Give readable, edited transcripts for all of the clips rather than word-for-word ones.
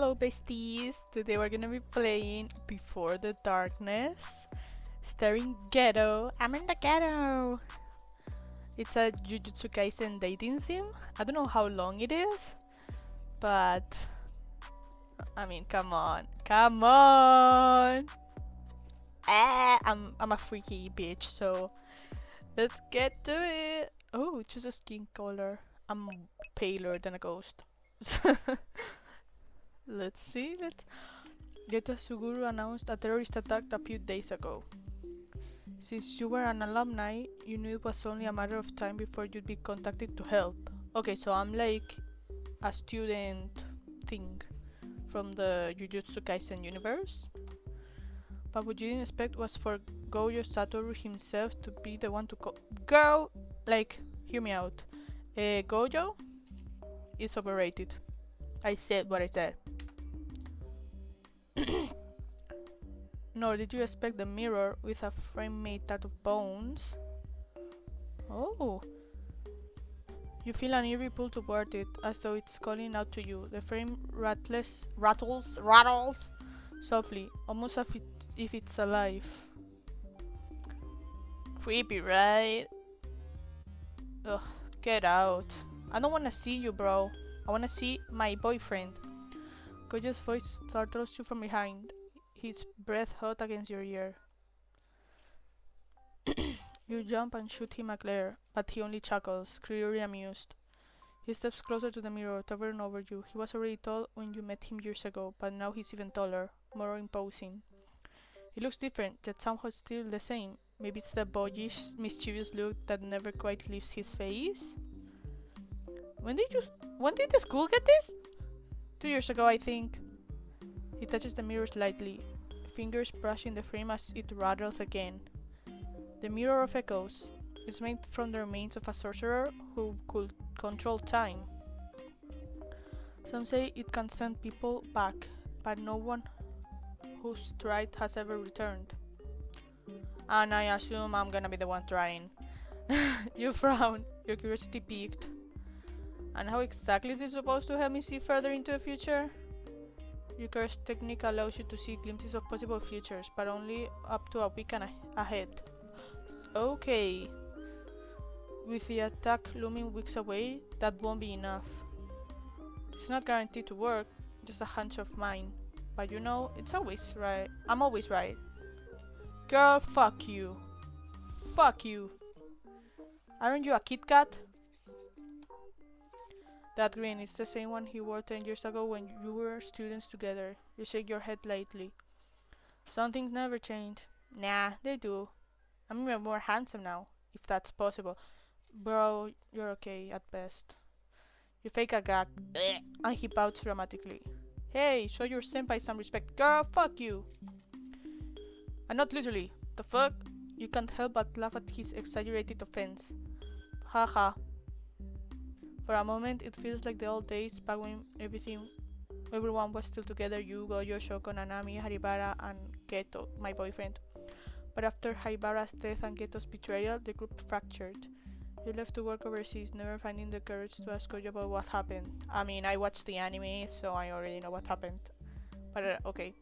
Hello besties! Today we're gonna be playing Before the Darkness, starring Ghetto. I'm in the ghetto! It's a Jujutsu Kaisen dating sim. I don't know how long it is, but I mean, come on. Come on! I'm a freaky bitch, so let's get to it! Oh, choose a skin color. I'm paler than a ghost. Let's see, Geta Suguru announced a terrorist attack a few days ago. Since you were an alumni, you knew it was only a matter of time before you'd be contacted to help. Okay, so I'm like a student thing from the Jujutsu Kaisen universe. But what you didn't expect was for Gojo Satoru himself to be the one to Girl! Like, hear me out. Gojo is overrated. I said what I said. Nor did you expect the mirror with a frame made out of bones. Oh. You feel an eerie pull toward it, as though it's calling out to you. The frame rattles softly, almost as if it's alive. Creepy, right? Ugh, get out. I don't wanna see you, bro. I wanna see my boyfriend. Gojo's voice startles you from behind, his breath hot against your ear. You jump and shoot him a glare, but he only chuckles, clearly amused. He steps closer to the mirror, towering over you. He was already tall when you met him years ago, but now he's even taller, more imposing. He looks different, yet somehow still the same. Maybe it's the boyish, mischievous look that never quite leaves his face? When did the school get this? 2 years ago, I think. He touches the mirror slightly, fingers brushing the frame as it rattles again. The Mirror of Echoes is made from the remains of a sorcerer who could control time. Some say it can send people back, but no one who's tried has ever returned. And I assume I'm gonna be the one trying. You frown, your curiosity piqued. And how exactly is this supposed to help me see further into the future? Your curse technique allows you to see glimpses of possible futures, but only up to a week and ahead. Okay. With the attack looming weeks away, that won't be enough. It's not guaranteed to work, just a hunch of mine. But you know, it's always right. I'm always right. Girl, fuck you. Fuck you. Aren't you a Kit Kat? That grin is the same one he wore 10 years ago when you were students together. You shake your head lightly. Some things never change. Nah, they do. I'm even more handsome now, if that's possible. Bro, you're okay at best. You fake a gag, and he pouts dramatically. Hey, show your senpai some respect. Girl, fuck you. And not literally. The fuck? You can't help but laugh at his exaggerated offense. Haha. For a moment, it feels like the old days back when everyone was still together. You, Gojo, Shoko, Nanami, Haribara, and Geto, my boyfriend. But after Haibara's death and Geto's betrayal, the group fractured. You left to work overseas, never finding the courage to ask Gojo about what happened. I mean, I watched the anime, so I already know what happened. But okay.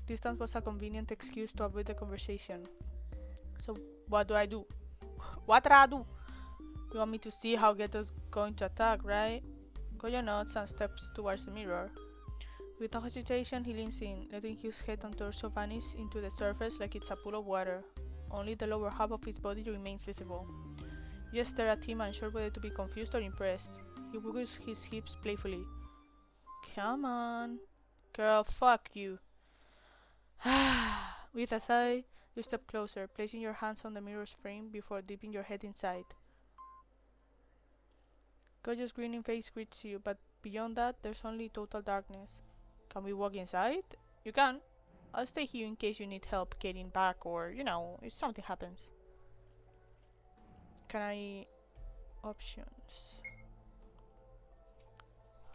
Distance was a convenient excuse to avoid the conversation. So, what do? What do I do? You want me to see how Geto's going to attack, right? Gojo nods and steps towards the mirror. With no hesitation, he leans in, letting his head and torso vanish into the surface like it's a pool of water. Only the lower half of his body remains visible. You stare at him, unsure whether to be confused or impressed. He wiggles his hips playfully. Come on. Girl, fuck you. With a sigh, you step closer, placing your hands on the mirror's frame before dipping your head inside. Gojo's grinning face greets you, but beyond that, there's only total darkness. Can we walk inside? You can. I'll stay here in case you need help getting back or, you know, if something happens. Can I... Options.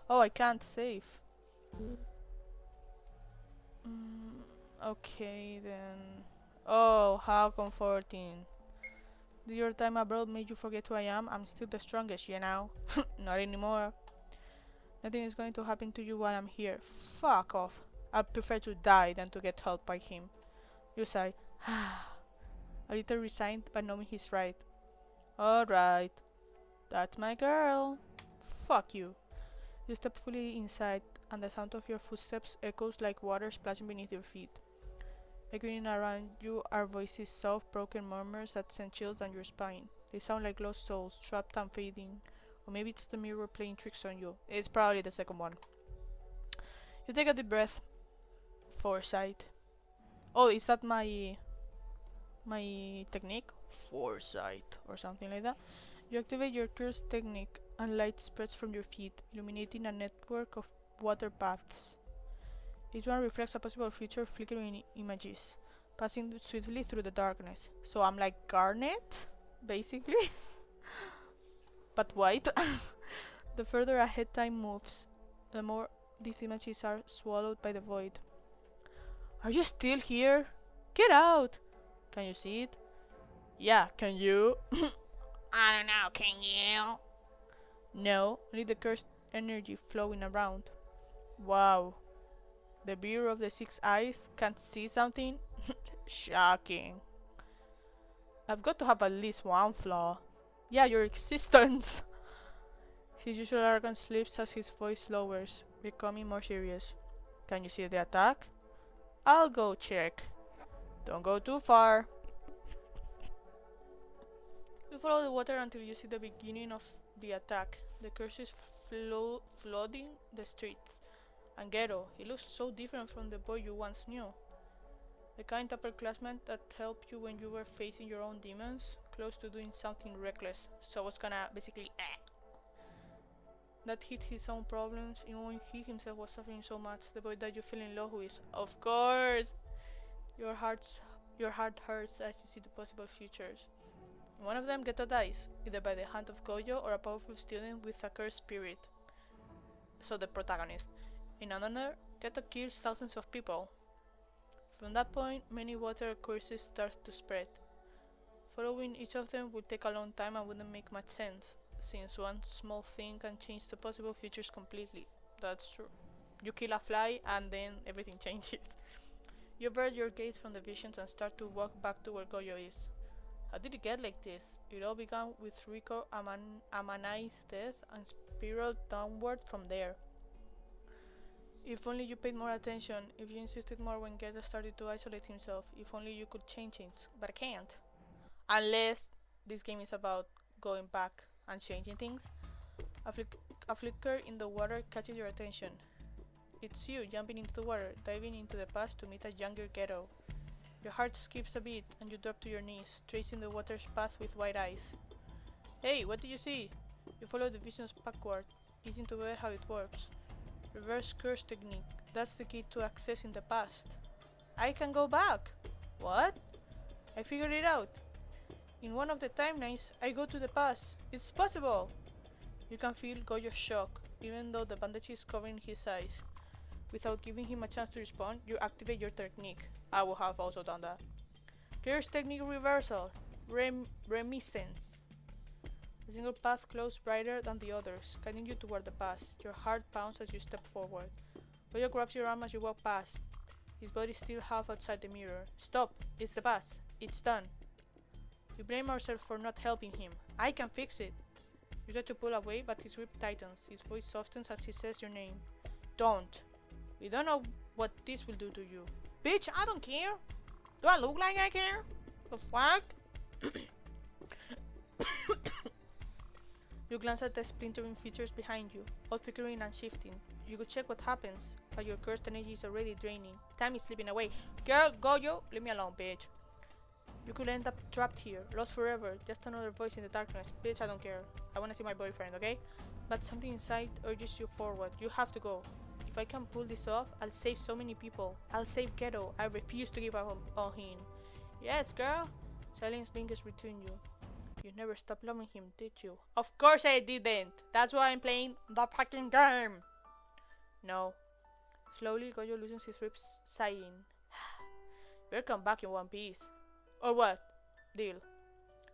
Oh, I can't save. Okay, then. Oh, how comforting. Did your time abroad make you forget who I am? I'm still the strongest, you know? Not anymore. Nothing is going to happen to you while I'm here. Fuck off. I'd prefer to die than to get helped by him. You sigh. A little resigned, but knowing he's right. Alright. That's my girl. Fuck you. You step fully inside, and the sound of your footsteps echoes like water splashing beneath your feet. Echoing around you are voices, soft, broken murmurs that send chills down your spine. They sound like lost souls, trapped and fading. Or maybe it's the mirror playing tricks on you. It's probably the second one. You take a deep breath. Foresight. Oh, is that my technique? Foresight or something like that. You activate your curse technique and light spreads from your feet, illuminating a network of water paths. Each one reflects a possible future flickering images, passing swiftly through the darkness. So I'm like Garnet, basically. But white. The further ahead time moves, the more these images are swallowed by the void. Are you still here? Get out! Can you see it? Yeah, can you? I don't know, can you? No, only the cursed energy flowing around. Wow. The Beer of the Six Eyes can't see something? Shocking. I've got to have at least one flaw. Yeah, your existence. His usual arrogance slips as his voice lowers, becoming more serious. Can you see the attack? I'll go check. Don't go too far. You follow the water until you see the beginning of the attack. The curse is flooding the streets. And Ghetto, he looks so different from the boy you once knew. The kind upperclassman that helped you when you were facing your own demons, close to doing something reckless. So I was gonna basically that hid his own problems, even when he himself was suffering so much. The boy that you fell in love with. Of course! Your heart hurts as you see the possible futures. In one of them, Ghetto dies, either by the hand of Goyo or a powerful student with a cursed spirit. So the protagonist. In another, Ghetto kills thousands of people. From that point, many water curses start to spread. Following each of them would take a long time and wouldn't make much sense, since one small thing can change the possible futures completely. That's true. You kill a fly and then everything changes. You avert your gaze from the visions and start to walk back to where Goyo is. How did it get like this? It all began with Rico Amanai's death and spiraled downward from there. If only you paid more attention, if you insisted more when Geta started to isolate himself, if only you could change things, but I can't. Unless this game is about going back and changing things. A flicker in the water catches your attention. It's you jumping into the water, diving into the past to meet a younger Ghetto. Your heart skips a beat and you drop to your knees, tracing the water's path with wide eyes. Hey, what do you see? You follow the visions backward, piecing together how it works. Reverse curse technique. That's the key to accessing the past. I can go back. What? I figured it out. In one of the timelines, I go to the past. It's possible. You can feel Goyo's shock, even though the bandage is covering his eyes. Without giving him a chance to respond, you activate your technique. I would have also done that. Curse technique reversal. Reminiscence. A single path glows brighter than the others, guiding you toward the past. Your heart pounds as you step forward. Goyo grabs your arm as you walk past, his body still half outside the mirror. Stop! It's the past. It's done. You blame yourself for not helping him. I can fix it. You try to pull away, but his grip tightens. His voice softens as he says your name. Don't. You don't know what this will do to you. Bitch, I don't care. Do I look like I care? The fuck? You glance at the splintering features behind you, all flickering and shifting. You could check what happens, but your cursed energy is already draining. Time is slipping away. Girl, Goyo, leave me alone, bitch. You could end up trapped here, lost forever, just another voice in the darkness. Bitch, I don't care. I wanna see my boyfriend, okay? But something inside urges you forward. You have to go. If I can pull this off, I'll save so many people. I'll save Ghetto. I refuse to give up on him. Yes, girl. Silence lingers between you. You never stopped loving him, did you? Of course I didn't! That's why I'm playing the fucking game! No. Slowly, Goyo loosens his ribs, sighing. We'll come back in one piece. Or what? Deal.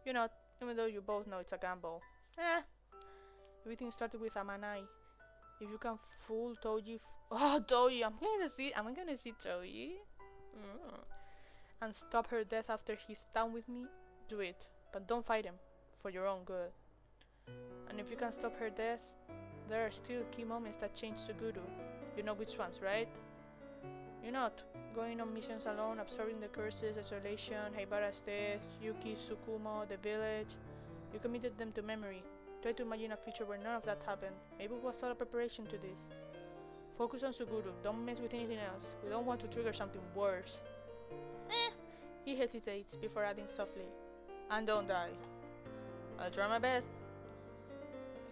You're not, even though you both know it's a gamble. Everything started with Amanai. If you can fool Toji, oh Toji, I'm gonna see Toji, mm. and stop her death after he's done with me. Do it, but don't fight him, for your own good. And if you can stop her death, there are still key moments that change Suguru. You know which ones, right? You're not going on missions alone, absorbing the curses, isolation, Haibara's death, Yuki, Tsukumo, the village. You committed them to memory. Try to imagine a future where none of that happened. Maybe it was all a preparation to this. Focus on Suguru. Don't mess with anything else. We don't want to trigger something worse. He hesitates before adding softly. And don't die. I'll try my best.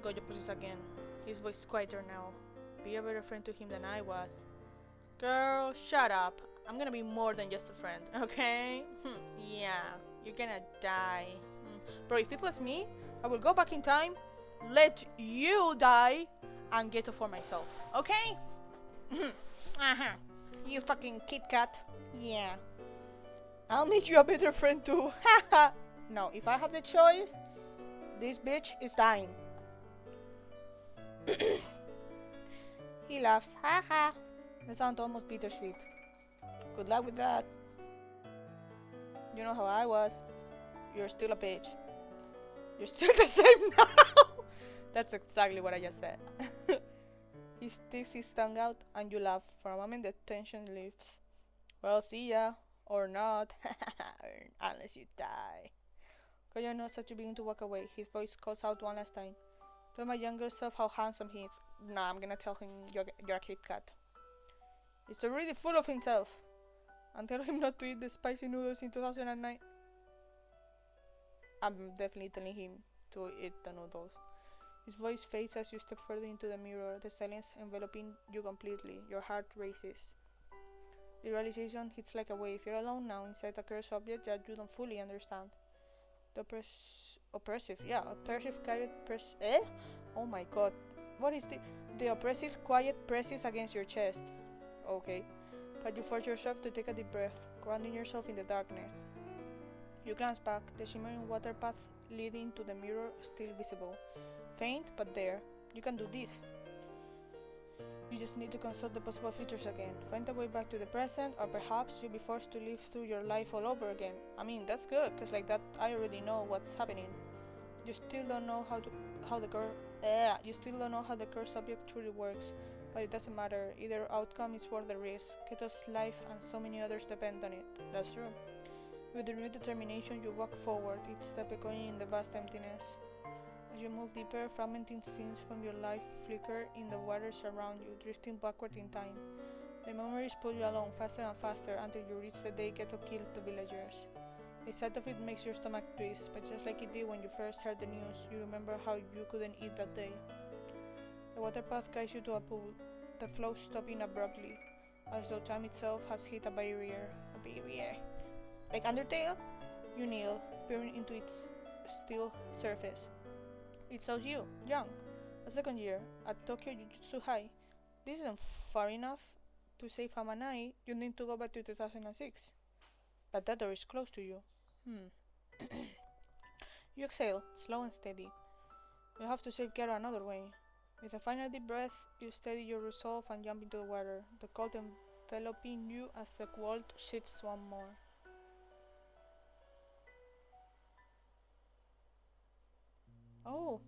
Gojo pauses again. His voice is quieter now. Be a better friend to him than I was. Girl, shut up. I'm gonna be more than just a friend, okay? Yeah, you're gonna die. Bro, if it was me, I will go back in time, let you die, and get it for myself, okay? You fucking Kit Kat. Yeah. I'll make you a better friend too. No, if I have the choice, this bitch is dying. He laughs. Haha. That sounds almost bittersweet. Good luck with that. You know how I was. You're still a bitch. You're still the same now. That's exactly what I just said. He sticks his tongue out and you laugh. For a moment the tension lifts. Well, see ya. Or not. Unless you die. Koyo nods as you begin to walk away. His voice calls out one last time. Tell my younger self how handsome he is. Nah, I'm gonna tell him you're a Kit Kat. He's already full of himself. And tell him not to eat the spicy noodles in 2009. I'm definitely telling him to eat the noodles. His voice fades as you step further into the mirror, the silence enveloping you completely. Your heart races. The realization hits like a wave. You're alone now inside a cursed object that you don't fully understand. The oppressive quiet Oh my god. What is the oppressive quiet presses against your chest? Okay. But you force yourself to take a deep breath, grounding yourself in the darkness. You glance back, the shimmering water path leading to the mirror still visible. Faint, but there. You can do this. You just need to consult the possible futures again. Find a way back to the present, or perhaps you'll be forced to live through your life all over again. I mean, that's good, because like that, I already know what's happening. You still don't know how the curse subject truly works, but it doesn't matter. Either outcome is worth the risk. Keto's life and so many others depend on it. That's true. With renewed determination, you walk forward, each step echoing in the vast emptiness. As you move deeper, fragmenting scenes from your life flicker in the waters around you, drifting backward in time. The memories pull you along faster and faster until you reach the day Keto killed the villagers. The sight of it makes your stomach twist, but just like it did when you first heard the news, you remember how you couldn't eat that day. The water path guides you to a pool, the flow stopping abruptly, as though time itself has hit a barrier. A barrier. Like Undertale? You kneel, peering into its still surface. It shows you, young, a second year, at Tokyo Jujutsu High. This isn't far enough to save Hamanai. You need to go back to 2006. But that door is close to you. You exhale, slow and steady. You have to save Gero another way. With a final deep breath, you steady your resolve and jump into the water, the cold enveloping you as the world shifts one more. Oh.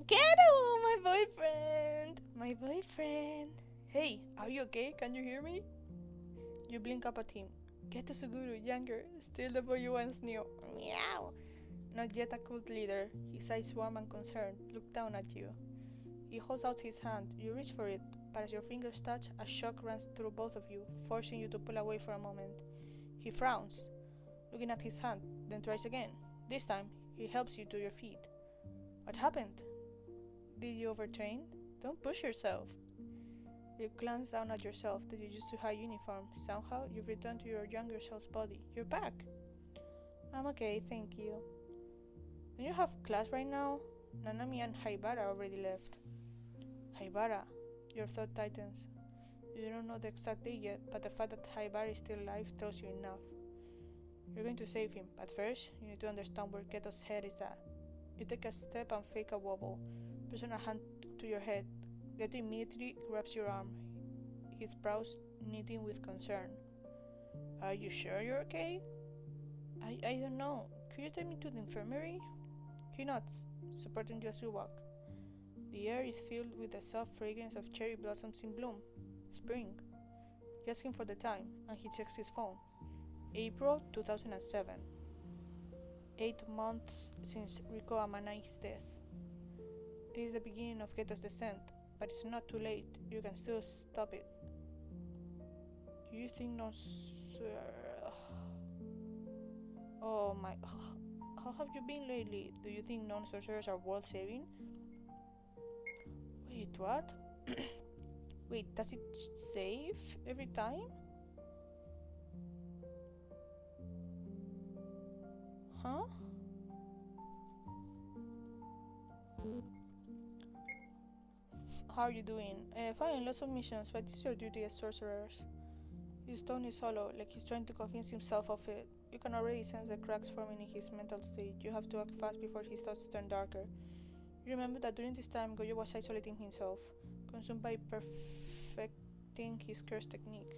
Gero, my boyfriend! My boyfriend! Hey, are you okay? Can you hear me? You blink up at him. Geto Suguru, younger, still the boy you once knew. Meow! Not yet a cult leader, his eyes warm and concerned, look down at you. He holds out his hand. You reach for it, but as your fingers touch, a shock runs through both of you, forcing you to pull away for a moment. He frowns, looking at his hand, then tries again. This time, he helps you to your feet. What happened? Did you overtrain? Don't push yourself. You glance down at yourself, the Jujutsu High uniform. Somehow, you've returned to your younger self's body. You're back. I'm okay, thank you. Don't you have class right now? Nanami and Haibara already left. Haibara, your thought tightens. You don't know the exact day yet, but the fact that Haibara is still alive tells you enough. You're going to save him, but first, you need to understand where Keto's head is at. You take a step and fake a wobble, pressing a hand to to your head. Geto immediately grabs your arm, his brows knitting with concern. Are you sure you're okay? I don't know. Could you take me to the infirmary? He nods, supporting you as you walk. The air is filled with the soft fragrance of cherry blossoms in bloom. Spring. You ask him for the time, and he checks his phone. April 2007. 8 months since Rico Amanai's death. This is the beginning of Geto's descent, but it's not too late. You can still stop it. Do you think Oh my... How have you been lately? Do you think non-sorcerers are worth saving? Wait, what? Wait, does it save every time? Huh? How are you doing? Fine, lots of missions, but it's your duty as sorcerers. His tone is hollow, like he's trying to convince himself of it. You can already sense the cracks forming in his mental state. You have to act fast before his thoughts turn darker. You remember that during this time, Goyo was isolating himself, consumed by perfecting his curse technique.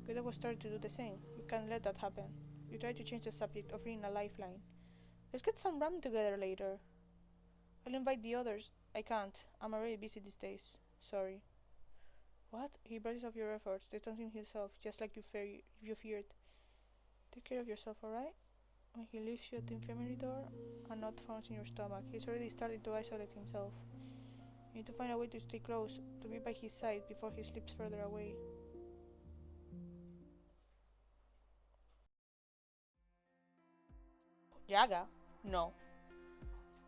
Goyo was starting to do the same. You can't let that happen. You try to change the subject, offering a lifeline. Let's get some ramen together later. I'll invite the others. I can't. I'm already busy these days. Sorry. What? He braces off your efforts, distancing himself, just like you feared. Take care of yourself, alright? When he leaves you at the infirmary door, a knot forms in your stomach. He's already started to isolate himself. You need to find a way to stay close, to be by his side before he slips further away. Yaga? No.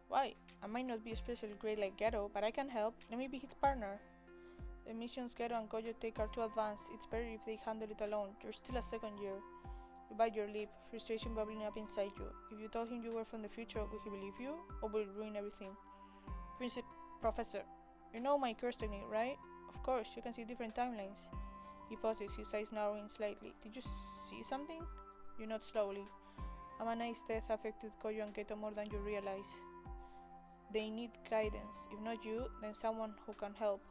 Why? I might not be especially great like Ghetto, but I can help. Let me be his partner. The missions Ghetto and Goyo take are too advanced. It's better if they handle it alone. You're still a second year. You bite your lip, frustration bubbling up inside you. If you told him you were from the future, would he believe you? Or would it ruin everything? Professor, you know my curse technique, right? Of course, you can see different timelines. He pauses, his eyes narrowing slightly. Did you see something? You nod slowly. Amanai's death affected Goyo and Geto more than you realize. They need guidance. If not you, then someone who can help.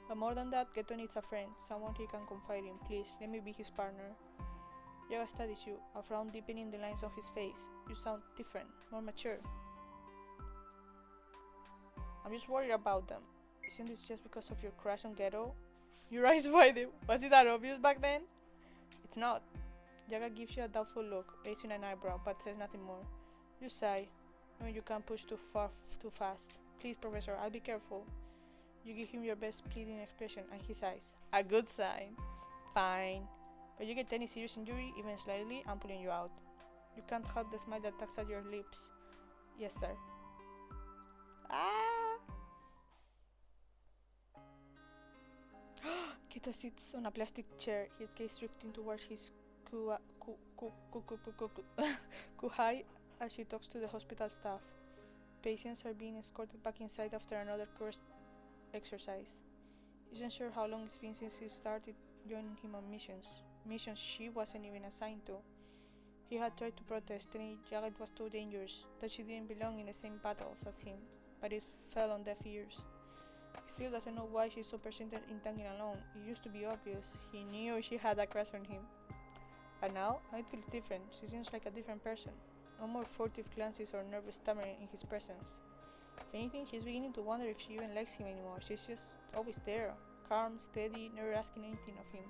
But more than that, Geto needs a friend, someone he can confide in. Please, let me be his partner. Yaga studies you, a frown deepening the lines on his face. You sound different, more mature. I'm just worried about them. Isn't this just because of your crush on Ghetto? Your eyes widen. Was it that obvious back then? It's not. Yaga gives you a doubtful look, raising an eyebrow, but says nothing more. You sigh, knowing you can't push too fast. Please, Professor, I'll be careful. You give him your best pleading expression, and he sighs. A good sign. Fine. But you get any serious injury, even slightly, I'm pulling you out. You can't help the smile that tugs at your lips. Yes, sir. Ah! Geto sits on a plastic chair, his gaze drifting towards his kuhai as she talks to the hospital staff. Patients are being escorted back inside after another cursed exercise. He isn't sure how long it's been since he started joining him on missions she wasn't even assigned to. He had tried to protest, telling Yaga it was too dangerous, that she didn't belong in the same battles as him, but it fell on deaf ears. He still doesn't know why she's so persistent in tagging along. It used to be obvious. He knew she had a crush on him. But now it feels different. She seems like a different person. No more furtive glances or nervous stammering in his presence. If anything, he's beginning to wonder if she even likes him anymore. She's just always there, calm, steady, never asking anything of him.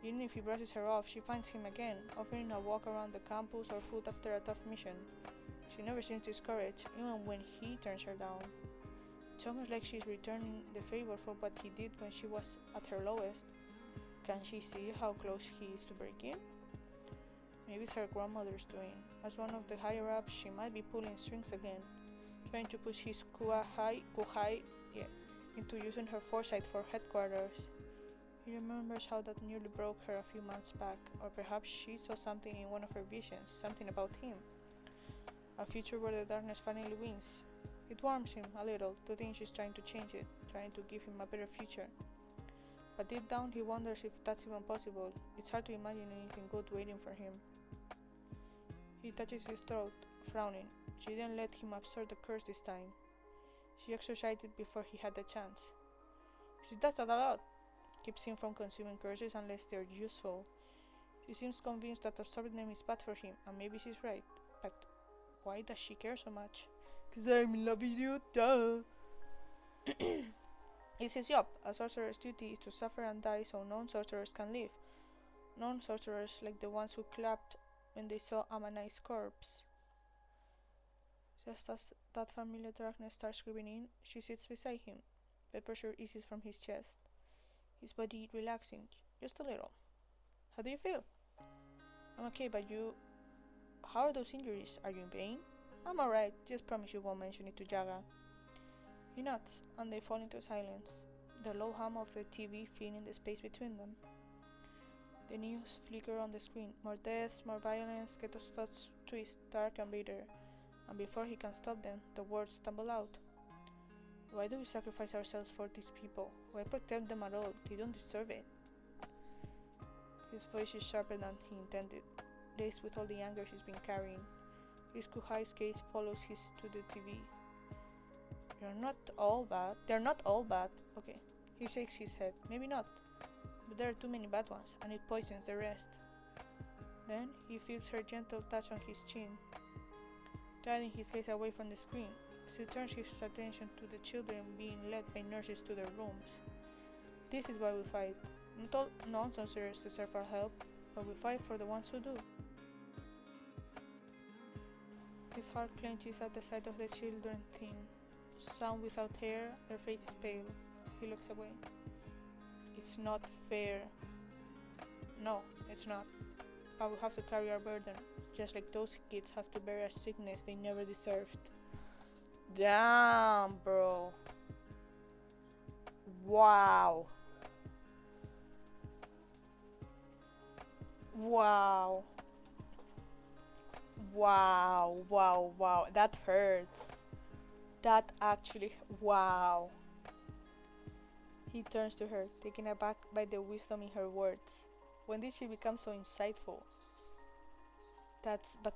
Even if he brushes her off, she finds him again, offering a walk around the campus or food after a tough mission. She never seems discouraged, even when he turns her down. It's almost like she's returning the favor for what he did when she was at her lowest. Can she see how close he is to breaking? Maybe it's her grandmother's doing. As one of the higher-ups, she might be pulling strings again, trying to push his kuhai into using her foresight for headquarters. He remembers how that nearly broke her a few months back, or perhaps she saw something in one of her visions, something about him. A future where the darkness finally wins. It warms him a little to think she's trying to change it, trying to give him a better future. But deep down he wonders if that's even possible. It's hard to imagine anything good waiting for him. He touches his throat, frowning. She didn't let him absorb the curse this time. She exorcised it before he had the chance. She does that a lot. Keeps him from consuming curses unless they're useful. She seems convinced that absorbing them is bad for him, and maybe she's right. But why does she care so much? 'Cause I'm in love with you, duh. It's his job. A sorcerer's duty is to suffer and die so non-sorcerers can live. Non-sorcerers like the ones who clapped when they saw Amanai's corpse. Just as that familiar darkness starts creeping in, she sits beside him. The pressure eases from his chest. His body relaxing, just a little. How do you feel? I'm okay, but you... How are those injuries? Are you in pain? I'm alright, just promise you won't mention it to Jaga. He nods, and they fall into silence, the low hum of the TV filling the space between them. The news flicker on the screen. More deaths, more violence, Keto's thoughts twist, dark and bitter. And before he can stop them, the words stumble out. Why do we sacrifice ourselves for these people? Why protect them at all? They don't deserve it. His voice is sharper than he intended, laced with all the anger he's been carrying. His Kuhai's gaze follows his to the TV. They're not all bad. Okay. He shakes his head. Maybe not. But there are too many bad ones, and it poisons the rest. Then he feels her gentle touch on his chin, guiding his gaze away from the screen. He turns his attention to the children being led by nurses to their rooms. This is why we fight. Not all non-sorcerers deserve our help, but we fight for the ones who do. His heart clenches at the sight of the children thin, some without hair, their faces pale. He looks away. It's not fair. No, it's not. But we have to carry our burden, just like those kids have to bear a sickness they never deserved. Damn, bro. Wow. Wow. Wow, wow, wow. That hurts. That actually, wow. He turns to her, taken aback by the wisdom in her words. When did she become so insightful? But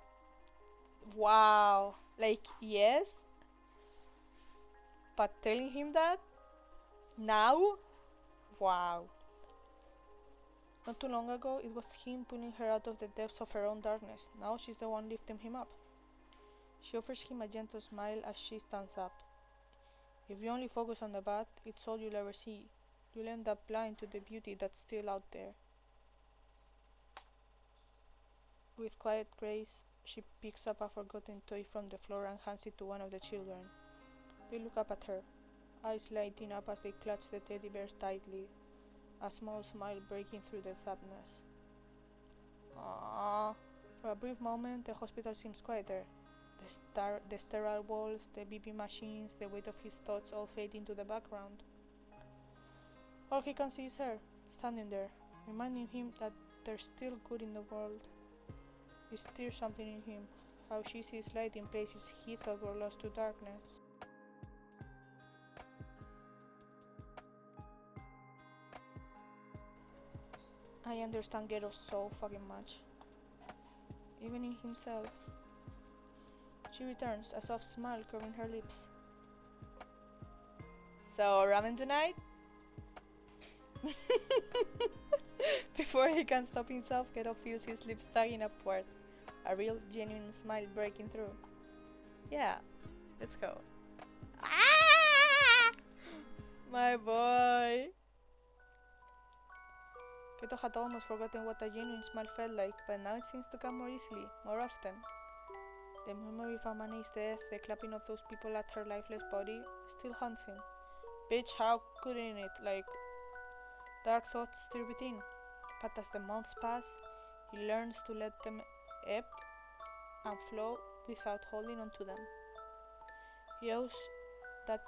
wow. Like, yes? But telling him that? Now? Wow. Not too long ago, it was him pulling her out of the depths of her own darkness. Now she's the one lifting him up. She offers him a gentle smile as she stands up. If you only focus on the bad, it's all you'll ever see. You'll end up blind to the beauty that's still out there. With quiet grace, she picks up a forgotten toy from the floor and hands it to one of the children. They look up at her, eyes lighting up as they clutch the teddy bears tightly, a small smile breaking through the sadness. Ah! For a brief moment, the hospital seems quieter. The sterile walls, the beeping machines, the weight of his thoughts all fade into the background. All he can see is her, standing there, reminding him that there's still good in the world. He stirs something in him, how she sees light in places he thought were lost to darkness. I understand Ghetto so fucking much. Even in himself. She returns, a soft smile curving her lips. So, ramen tonight? Before he can stop himself, Ghetto feels his lips tugging upward, a real, genuine smile breaking through. Yeah, let's go. Ah! My boy! Keto had almost forgotten what a genuine smile felt like, but now it seems to come more easily, more often. The memory of Amani's death, the clapping of those people at her lifeless body, still haunts him. Bitch, how couldn't it? Like, dark thoughts stir within. But as the months pass, he learns to let them ebb and flow without holding on to them. He owes that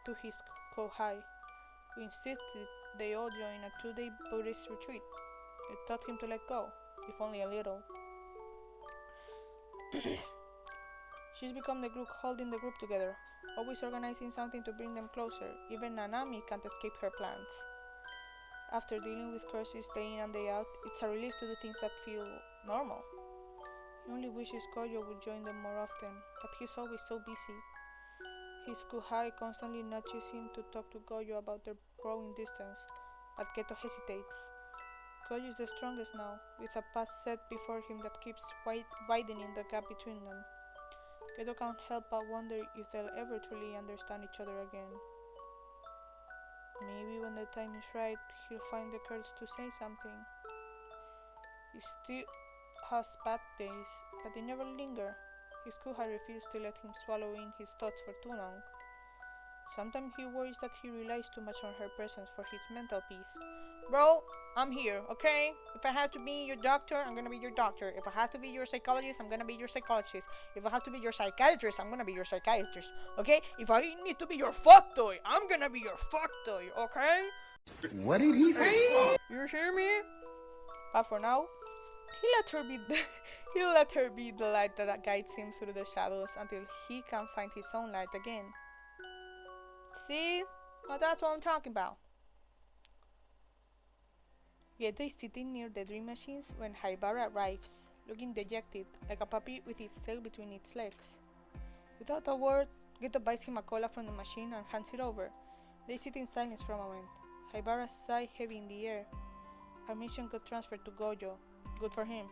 to his Kohai, who insisted they all join a 2-day Buddhist retreat. It taught him to let go, if only a little. She's become the group holding the group together, always organizing something to bring them closer. Even Nanami can't escape her plans. After dealing with curses day in and day out, it's a relief to do things that feel normal. He only wishes Koyo would join them more often, but he's always so busy. His Kuhai constantly nudges him to talk to Gojo about their growing distance, but Geto hesitates. Gojo is the strongest now, with a path set before him that keeps widening the gap between them. Geto can't help but wonder if they'll ever truly understand each other again. Maybe when the time is right, he'll find the courage to say something. He still has bad days, but they never linger. His Kuhai refused to let him swallow in his thoughts for too long. Sometimes he worries that he relies too much on her presence for his mental peace. Bro, I'm here, okay? If I have to be your doctor, I'm gonna be your doctor. If I have to be your psychologist, I'm gonna be your psychologist. If I have to be your psychiatrist, I'm gonna be your psychiatrist, okay? If I need to be your fuck toy, I'm gonna be your fuck toy, okay? What did he say? You hear me? But for now, he'll let her be the light that guides him through the shadows until he can find his own light again. See? Well, that's what I'm talking about. Geto is sitting near the dream machines when Haibara arrives, looking dejected, like a puppy with its tail between its legs. Without a word, Geto buys him a cola from the machine and hands it over. They sit in silence for a moment. Haibara sighs heavy in the air. Our mission got transferred to Gojo. Good for him.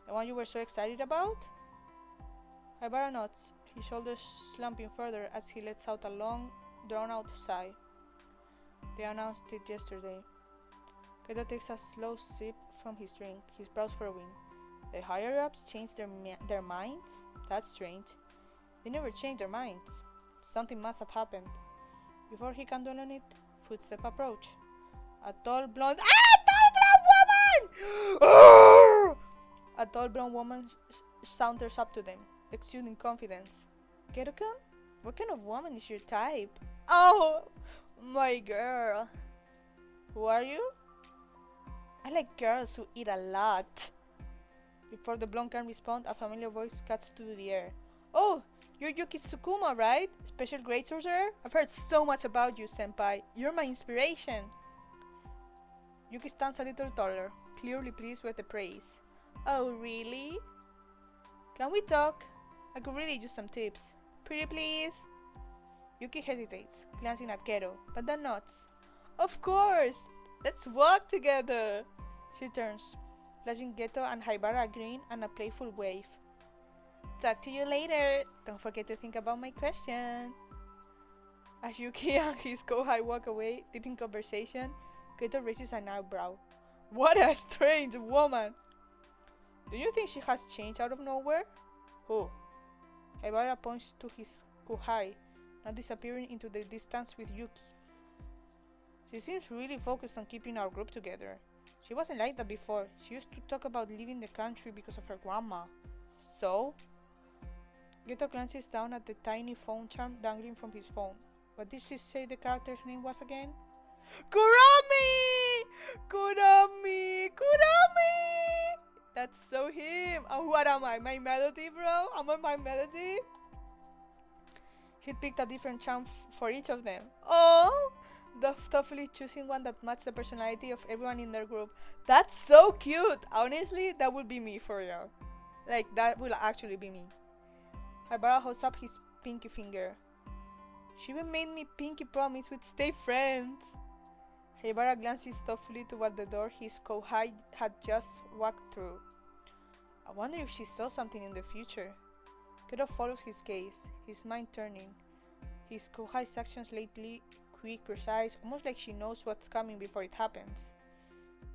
The one you were so excited about? Haibara nods, his shoulders slumping further as he lets out a long, drawn-out sigh. They announced it yesterday. Geto takes a slow sip from his drink, his brows furrowing. The higher-ups changed their minds? That's strange. They never change their minds. Something must have happened. Before he can dwell on it, footsteps approach. A tall blonde A tall blonde woman saunters up to them, exuding confidence. Geto-kun? What kind of woman is your type? Oh, my girl. Who are you? I like girls who eat a lot. Before the blonde can respond, a familiar voice cuts through the air. Oh, you're Yuki Tsukuma, right? Special grade sorcerer? I've heard so much about you, senpai. You're my inspiration. Yuki stands a little taller, clearly pleased with the praise. Oh, really? Can we talk? I could really use some tips. Pretty please? Yuki hesitates, glancing at Geto, but then nods. Of course! Let's walk together! She turns, flashing Geto and Haibara a grin and a playful wave. Talk to you later! Don't forget to think about my question. As Yuki and his Kohai walk away, deep in conversation, Geto raises an eyebrow. What a strange woman! Do you think she has changed out of nowhere? Who? Haibara points to his Kohai, now disappearing into the distance with Yuki. She seems really focused on keeping our group together. She wasn't like that before. She used to talk about leaving the country because of her grandma. So? Geto glances down at the tiny phone charm dangling from his phone. What did she say the character's name was again? Kurami! Kurami! Kurami! That's so him! And what am I? My melody, bro? Am I my melody? She'd picked a different charm for each of them. Oh! Thoughtfully choosing one that matched the personality of everyone in their group. That's so cute! Honestly, that would be me for you. Like, that will actually be me. Haibara holds up his pinky finger. She even made me pinky promise we'd stay friends. Haibara glances thoughtfully toward the door his Kohai had just walked through. I wonder if she saw something in the future. Geto follows his gaze, his mind turning. His Kohai's actions lately quick, precise, almost like she knows what's coming before it happens.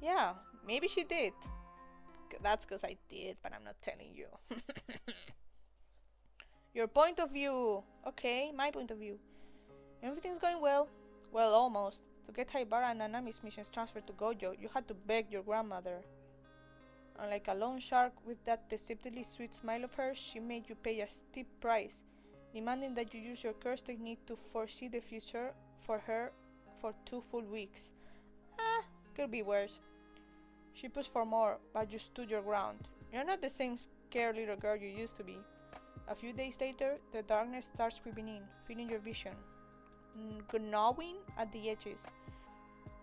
Yeah, maybe she did. That's because I did, but I'm not telling you. Your point of view. Okay, my point of view. Everything's going well. Well, almost. To get Haibara and Nanami's missions transferred to Gojo, you had to beg your grandmother. Unlike a loan shark with that deceptively sweet smile of hers, she made you pay a steep price, demanding that you use your curse technique to foresee the future for her for 2 full weeks. Could be worse. She pushed for more, but you stood your ground. You're not the same scared little girl you used to be. A few days later, the darkness starts creeping in, filling your vision, gnawing at the edges.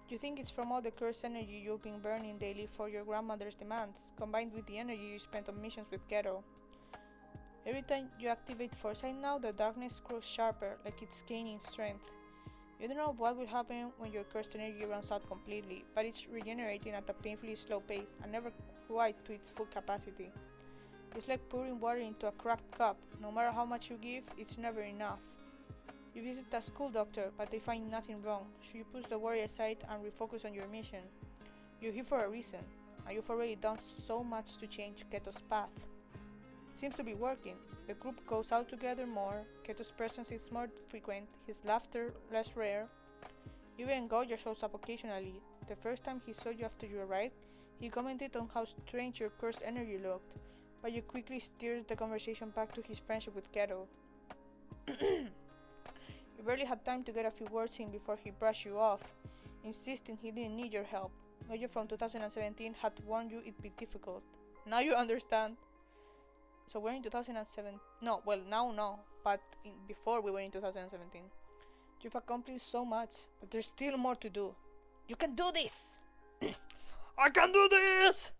You think it's from all the cursed energy you've been burning daily for your grandmother's demands, combined with the energy you spent on missions with Geto. Every time you activate Foresight now, the darkness grows sharper, like it's gaining strength. You don't know what will happen when your cursed energy runs out completely, but it's regenerating at a painfully slow pace and never quite to its full capacity. It's like pouring water into a cracked cup. No matter how much you give, it's never enough. You visit a school doctor, but they find nothing wrong, so you push the worry aside and refocus on your mission. You're here for a reason, and you've already done so much to change Keto's path. It seems to be working. The group goes out together more, Keto's presence is more frequent, his laughter less rare. Even Goya shows up occasionally. The first time he saw you after you arrived, he commented on how strange your cursed energy looked, but you quickly steered the conversation back to his friendship with Keto. You barely had time to get a few words in before he brushed you off, insisting he didn't need your help. Goya from 2017 had warned you it'd be difficult. Now you understand. So we're in 2007. No, well, now no, but before we were in 2017. You've accomplished so much, but there's still more to do. You can do this! I can do this!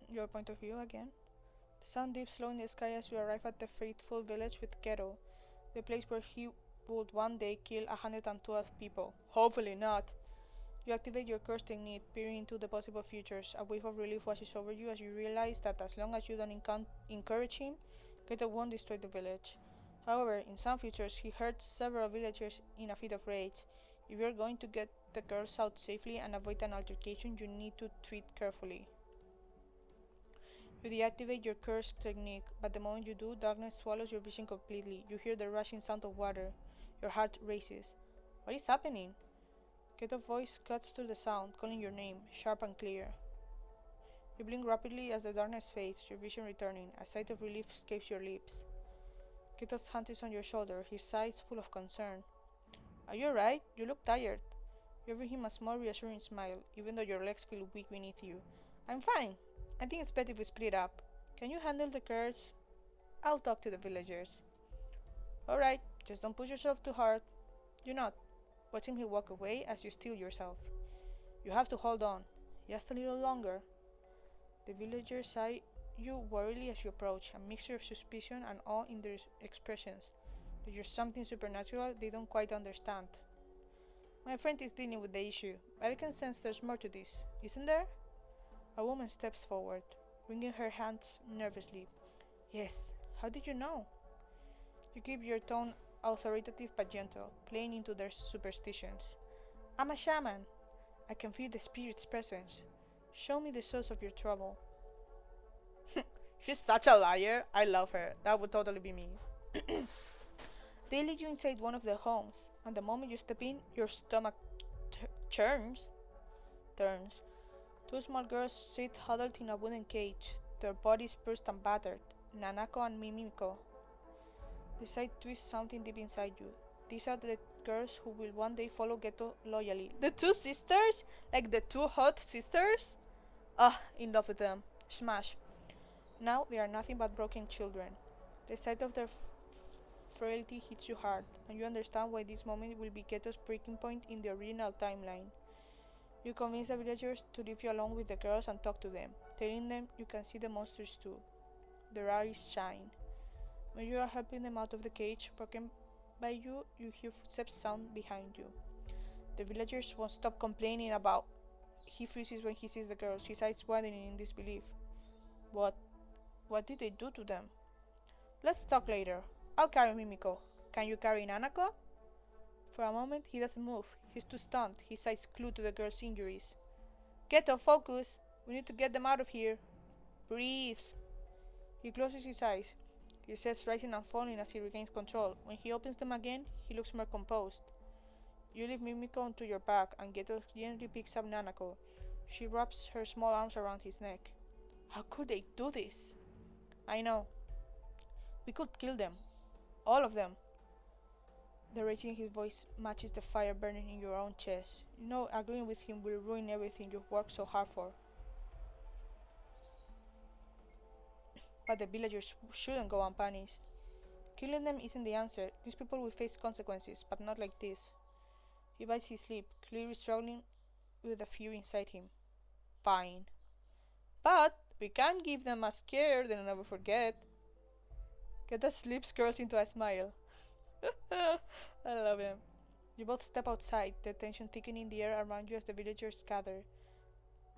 Your point of view again. The sun dips low in the sky as you arrive at the faithful village with Keto, the place where he would one day kill 112 people. Hopefully not. You activate your curse technique, peering into the possible futures. A wave of relief washes over you as you realize that as long as you don't encourage him, Keto won't destroy the village. However, in some futures, he hurts several villagers in a fit of rage. If you're going to get the girls out safely and avoid an altercation, you need to treat carefully. You deactivate your curse technique, but the moment you do, darkness swallows your vision completely. You hear the rushing sound of water. Your heart races. What is happening? Keto's voice cuts through the sound, calling your name, sharp and clear. You blink rapidly as the darkness fades, your vision returning. A sigh of relief escapes your lips. Keto's hand is on your shoulder, his eyes full of concern. Are you alright? You look tired. You offer him a small, reassuring smile, even though your legs feel weak beneath you. I'm fine. I think it's better if we split up. Can you handle the curse? I'll talk to the villagers. Alright, just don't push yourself too hard. You nod, watching him walk away as you steel yourself. You have to hold on, just a little longer. The villagers eye you warily as you approach, a mixture of suspicion and awe in their expressions. But you're something supernatural they don't quite understand. My friend is dealing with the issue, but I can sense there's more to this, isn't there? A woman steps forward, wringing her hands nervously. Yes, how did you know? You keep your tone authoritative but gentle, playing into their superstitions. I'm a shaman. I can feel the spirit's presence. Show me the source of your trouble. She's such a liar. I love her. That would totally be me. They lead you inside one of the homes, and the moment you step in, your stomach turns. Two small girls sit huddled in a wooden cage, their bodies bruised and battered, Nanako and Mimiko. The sight twists something deep inside you. These are the girls who will one day follow Geto loyally. The two sisters? Like the two hot sisters? Ah, in love with them. Smash. Now they are nothing but broken children. The sight of their frailty hits you hard, and you understand why this moment will be Geto's breaking point in the original timeline. You convince the villagers to leave you alone with the girls and talk to them, telling them you can see the monsters too. Their eyes shine. When you are helping them out of the cage broken by you, you hear footsteps sound behind you. The villagers won't stop complaining about. He freezes when he sees the girls, his eyes widening in disbelief. What did they do to them? Let's talk later. I'll carry Mimiko. Can you carry Nanako? For a moment, he doesn't move. He's too stunned, his eyes glued to the girl's injuries. Geto, focus! We need to get them out of here. Breathe! He closes his eyes, his head rising and falling as he regains control. When he opens them again, he looks more composed. You leave Mimiko onto your back, and Geto gently picks up Nanako. She wraps her small arms around his neck. How could they do this? I know. We could kill them. All of them. The rage in his voice matches the fire burning in your own chest. You know agreeing with him will ruin everything you've worked so hard for. But the villagers shouldn't go unpunished. Killing them isn't the answer. These people will face consequences, but not like this. He bites his lip, clearly struggling with the fear inside him. Fine. But We can't give them a scare they'll never forget. Keta's lips curls into a smile. I love him. You both step outside, the tension thickening in the air around you as the villagers gather.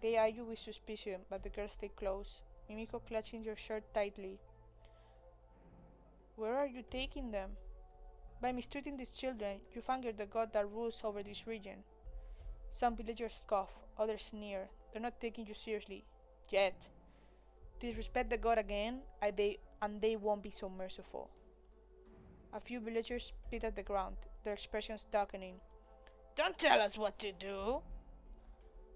They eye you with suspicion, but the girls stay close, Mimiko clutching your shirt tightly. Where are you taking them? By mistreating these children, you've angered the god that rules over this region. Some villagers scoff, others sneer. They're not taking you seriously. Yet. Disrespect the god again, and they won't be so merciful. A few villagers spit at the ground, their expressions darkening. Don't tell us what to do!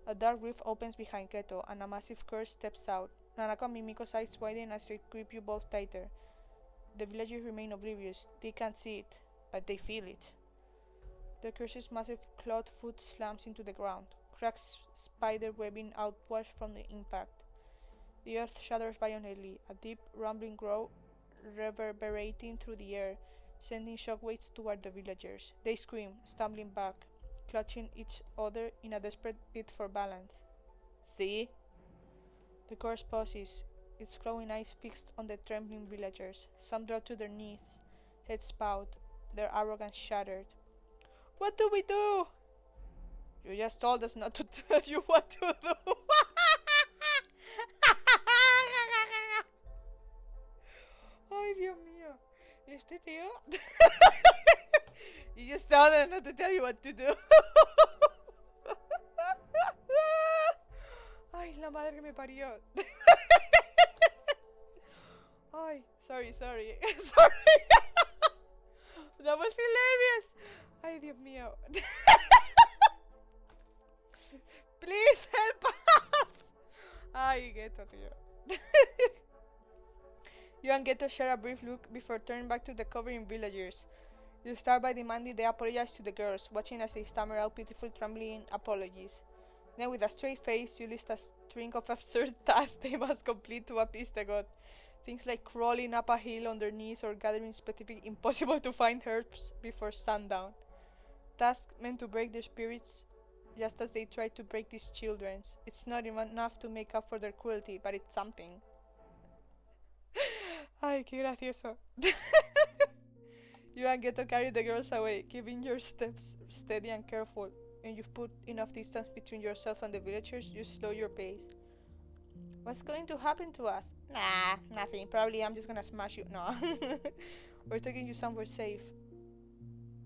A dark rift opens behind Keto, and a massive curse steps out. Nanako and Mimiko's eyes widen as they grip you both tighter. The villagers remain oblivious. They can't see it, but they feel it. The curse's massive clawed foot slams into the ground, cracks spider webbing outwash from the impact. The earth shudders violently, a deep, rumbling growl reverberating through the air, sending shockwaves toward the villagers. They scream, stumbling back, clutching each other in a desperate bid for balance. See? The curse pauses, its glowing eyes fixed on the trembling villagers. Some drop to their knees, heads bowed, their arrogance shattered. What do we do? You just told us not to tell you what to do. Ay, Dios mío. Este tío. You just told us not to tell you what to do. Ay, la madre que me parió. Ay, sorry. Sorry. That was hilarious. Ay, Dios mío. Please help us. Ay, Geto, tío. You and Geto share a brief look before turning back to the covering villagers. You start by demanding they apologize to the girls, watching as they stammer out pitiful, trembling apologies. Then, with a straight face, you list a string of absurd tasks they must complete to appease the god. Things like crawling up a hill on their knees or gathering specific impossible to find herbs before sundown. Tasks meant to break their spirits just as they try to break these children's. It's not even enough to make up for their cruelty, but it's something. Ay, qué gracioso. You and Geto carry the girls away, keeping your steps steady and careful. When you've put enough distance between yourself and the villagers, you slow your pace. What's going to happen to us? Nah, nothing. Probably I'm just gonna smash you. No. We're taking you somewhere safe.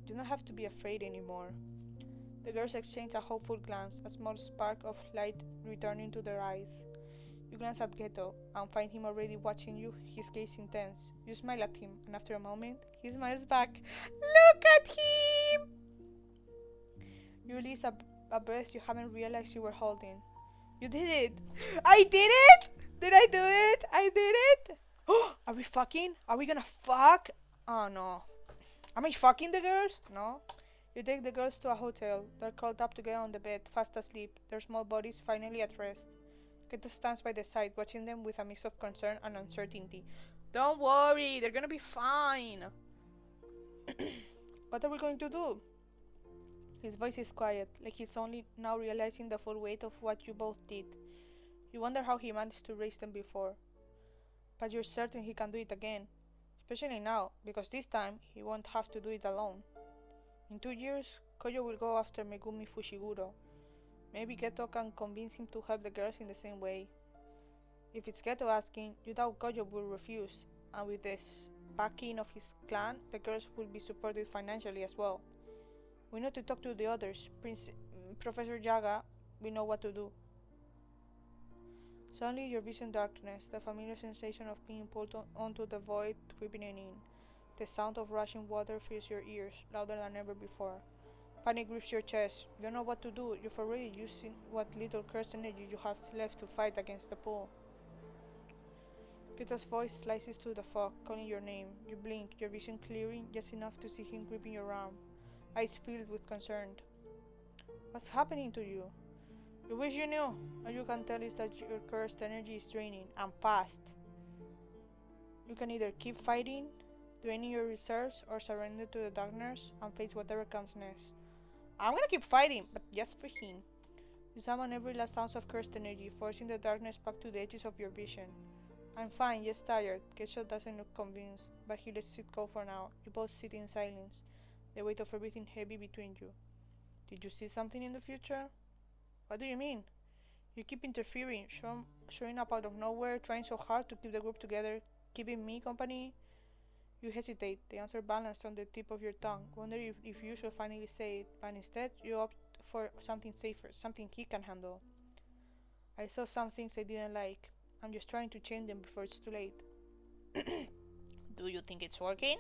You don't have to be afraid anymore. The girls exchange a hopeful glance, a small spark of light returning to their eyes. You glance at Geto and find him already watching you, his gaze intense. You smile at him, and after a moment, he smiles back. Look at him! You release a breath you hadn't realized you were holding. You did it! I did it! Did I do it? I did it! Oh, are we fucking? Are we gonna fuck? Oh no. Am I fucking the girls? No. You take the girls to a hotel. They're curled up together on the bed, fast asleep, their small bodies finally at rest. Keto stands by the side, watching them with a mix of concern and uncertainty. Don't worry, they're gonna be fine. What are we going to do? His voice is quiet, like he's only now realizing the full weight of what you both did. You wonder how he managed to raise them before. But you're certain he can do it again. Especially now, because this time he won't have to do it alone. In 2 years, Koyo will go after Megumi Fushiguro. Maybe Geto can convince him to help the girls in the same way. If it's Geto asking, you doubt Koyo will refuse, and with this backing of his clan, the girls will be supported financially as well. We need to talk to the others. Professor Yaga, we know what to do. Suddenly your vision darkness, the familiar sensation of being pulled onto the void creeping in. The sound of rushing water fills your ears, louder than ever before. Panic grips your chest. You don't know what to do. You've already used what little cursed energy you have left to fight against the pool. Kyoto's voice slices through the fog, calling your name. You blink, your vision clearing just enough to see him gripping your arm, eyes filled with concern. What's happening to you? You wish you knew. All you can tell is that your cursed energy is draining, and fast. You can either keep fighting, draining your reserves, or surrender to the darkness and face whatever comes next. I'm gonna keep fighting, but just for him. You summon every last ounce of cursed energy, forcing the darkness back to the edges of your vision. I'm fine, just tired. Kesho doesn't look convinced, but he lets it go for now. You both sit in silence, the weight of everything heavy between you. Did you see something in the future? What do you mean? You keep interfering, showing up out of nowhere, trying so hard to keep the group together, keeping me company. You hesitate, the answer balanced on the tip of your tongue, wonder if you should finally say it, but instead you opt for something safer, something he can handle. I saw some things I didn't like. I'm just trying to change them before it's too late. Do you think it's working?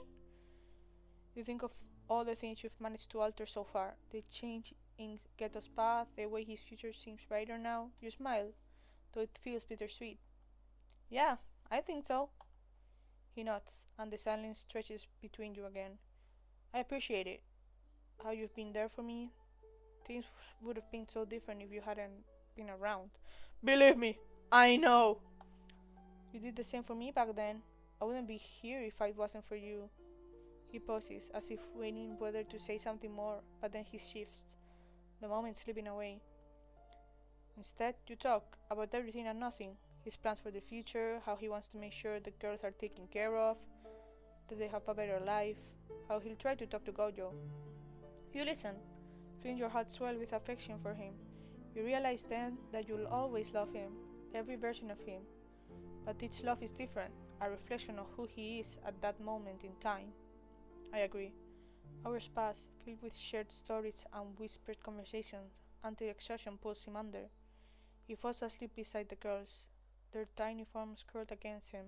You think of all the things you've managed to alter so far, the change in Geto's path, the way his future seems brighter now. You smile, though it feels bittersweet. Yeah, I think so. He nods, and the silence stretches between you again. I appreciate it. How you've been there for me. Things would have been so different if you hadn't been around. Believe me, I know. You did the same for me back then. I wouldn't be here if it wasn't for you. He pauses, as if waiting whether to say something more, but then he shifts, the moment slipping away. Instead, you talk about everything and nothing. His plans for the future, how he wants to make sure the girls are taken care of, that they have a better life, how he'll try to talk to Gojo. You listen, feeling your heart swell with affection for him. You realize then that you'll always love him, every version of him. But each love is different, a reflection of who he is at that moment in time. I agree. Hours pass, filled with shared stories and whispered conversations, until exhaustion pulls him under. He falls asleep beside the girls, their tiny forms curled against him.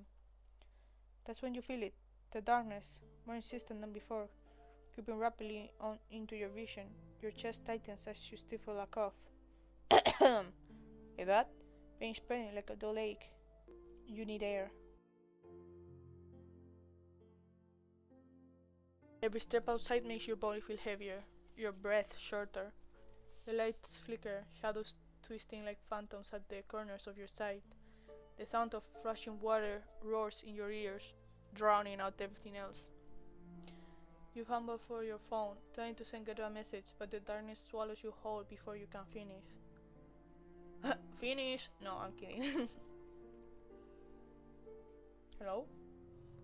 That's when you feel it, the darkness, more insistent than before, creeping rapidly on into your vision. Your chest tightens as you stifle a cough. Like that? Pain spreading like a dull ache. You need air. Every step outside makes your body feel heavier, your breath shorter. The lights flicker, shadows twisting like phantoms at the corners of your sight. The sound of rushing water roars in your ears, drowning out everything else. You fumble for your phone, trying to send Geto a message, but the darkness swallows you whole before you can finish. Finish? No, I'm kidding. Hello?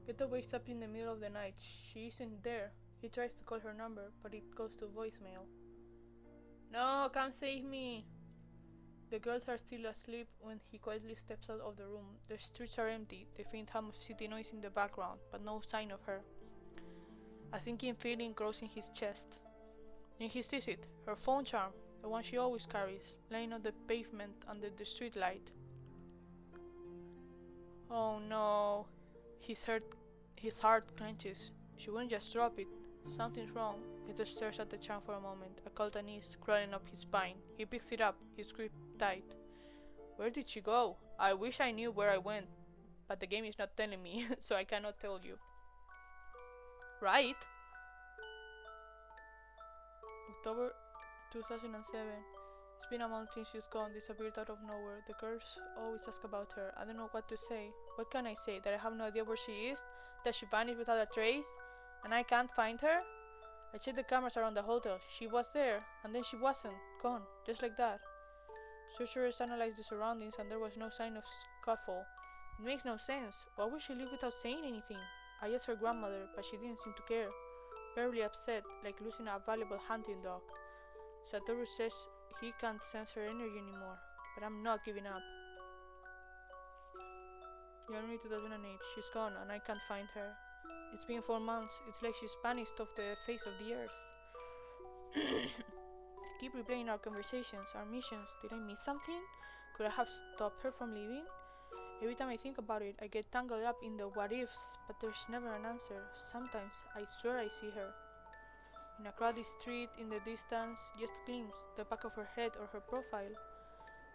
Geto wakes up in the middle of the night. She isn't there. He tries to call her number, but it goes to voicemail. No, come save me! The girls are still asleep when he quietly steps out of the room. The streets are empty, the faint hum of city noise in the background, but no sign of her. A sinking feeling grows in his chest. Then he sees it, her phone charm, the one she always carries, laying on the pavement under the streetlight. Oh no. His heart clenches. She wouldn't just drop it. Something's wrong. He stares at the charm for a moment, a cold unease crawling up his spine. He picks it up, his grip tight. Where did she go? I wish I knew where I went, but the game is not telling me, so I cannot tell you. Right? October 2007. It's been a month since she's gone, disappeared out of nowhere. The girls always ask about her. I don't know what to say. What can I say? That I have no idea where she is? That she vanished without a trace? And I can't find her? I checked the cameras around the hotel. She was there, and then she wasn't. Gone. Just like that. Searchers analyzed the surroundings, and there was no sign of scuffle. It makes no sense. Why would she leave without saying anything? I asked her grandmother, but she didn't seem to care. Barely upset, like losing a valuable hunting dog. Satoru says he can't sense her energy anymore, but I'm not giving up. January 2008. She's gone, and I can't find her. It's been 4 months. It's like she's vanished off the face of the earth. I keep replaying our conversations, our missions. Did I miss something? Could I have stopped her from leaving? Every time I think about it, I get tangled up in the what-ifs, but there's never an answer. Sometimes I swear I see her. In a crowded street, in the distance, just a glimpse, the back of her head or her profile.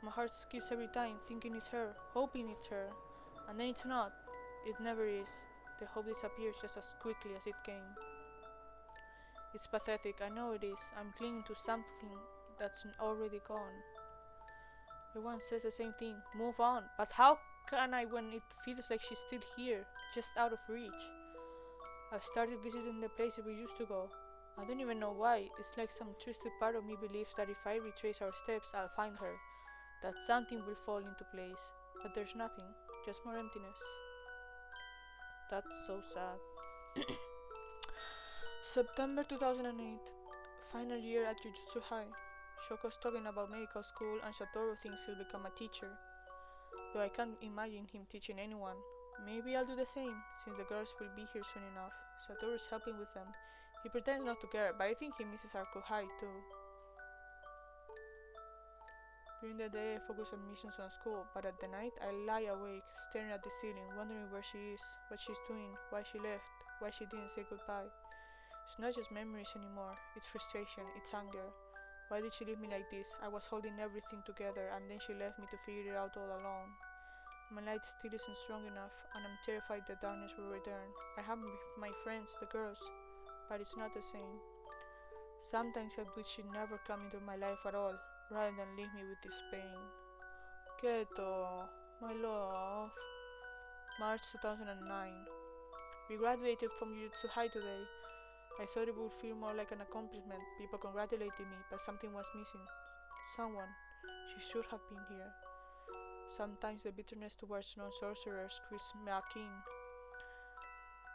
My heart skips every time, thinking it's her, hoping it's her. And then it's not. It never is. The hope disappears just as quickly as it came. It's pathetic, I know it is. I'm clinging to something that's already gone. Everyone says the same thing, move on. But how can I when it feels like she's still here, just out of reach? I've started visiting the places we used to go. I don't even know why. It's like some twisted part of me believes that if I retrace our steps, I'll find her. That something will fall into place. But there's nothing, just more emptiness. That's so sad. September 2008. Final year at Jujutsu High. Shoko's talking about medical school and Satoru thinks he'll become a teacher. Though I can't imagine him teaching anyone. Maybe I'll do the same, since the girls will be here soon enough. Satoru's helping with them. He pretends not to care, but I think he misses our Kohai too. During the day I focus on missions on school, but at the night I lie awake, staring at the ceiling, wondering where she is, what she's doing, why she left, why she didn't say goodbye. It's not just memories anymore, it's frustration, it's anger. Why did she leave me like this? I was holding everything together and then she left me to figure it out all alone. My light still isn't strong enough and I'm terrified the darkness will return. I have with my friends, the girls, but it's not the same. Sometimes I wish she'd never come into my life at all, rather than leave me with this pain. Keto, my love. March 2009. We graduated from Jujutsu High today. I thought it would feel more like an accomplishment. People congratulated me, but something was missing. Someone. She should have been here. Sometimes the bitterness towards non-sorcerers creeps back in.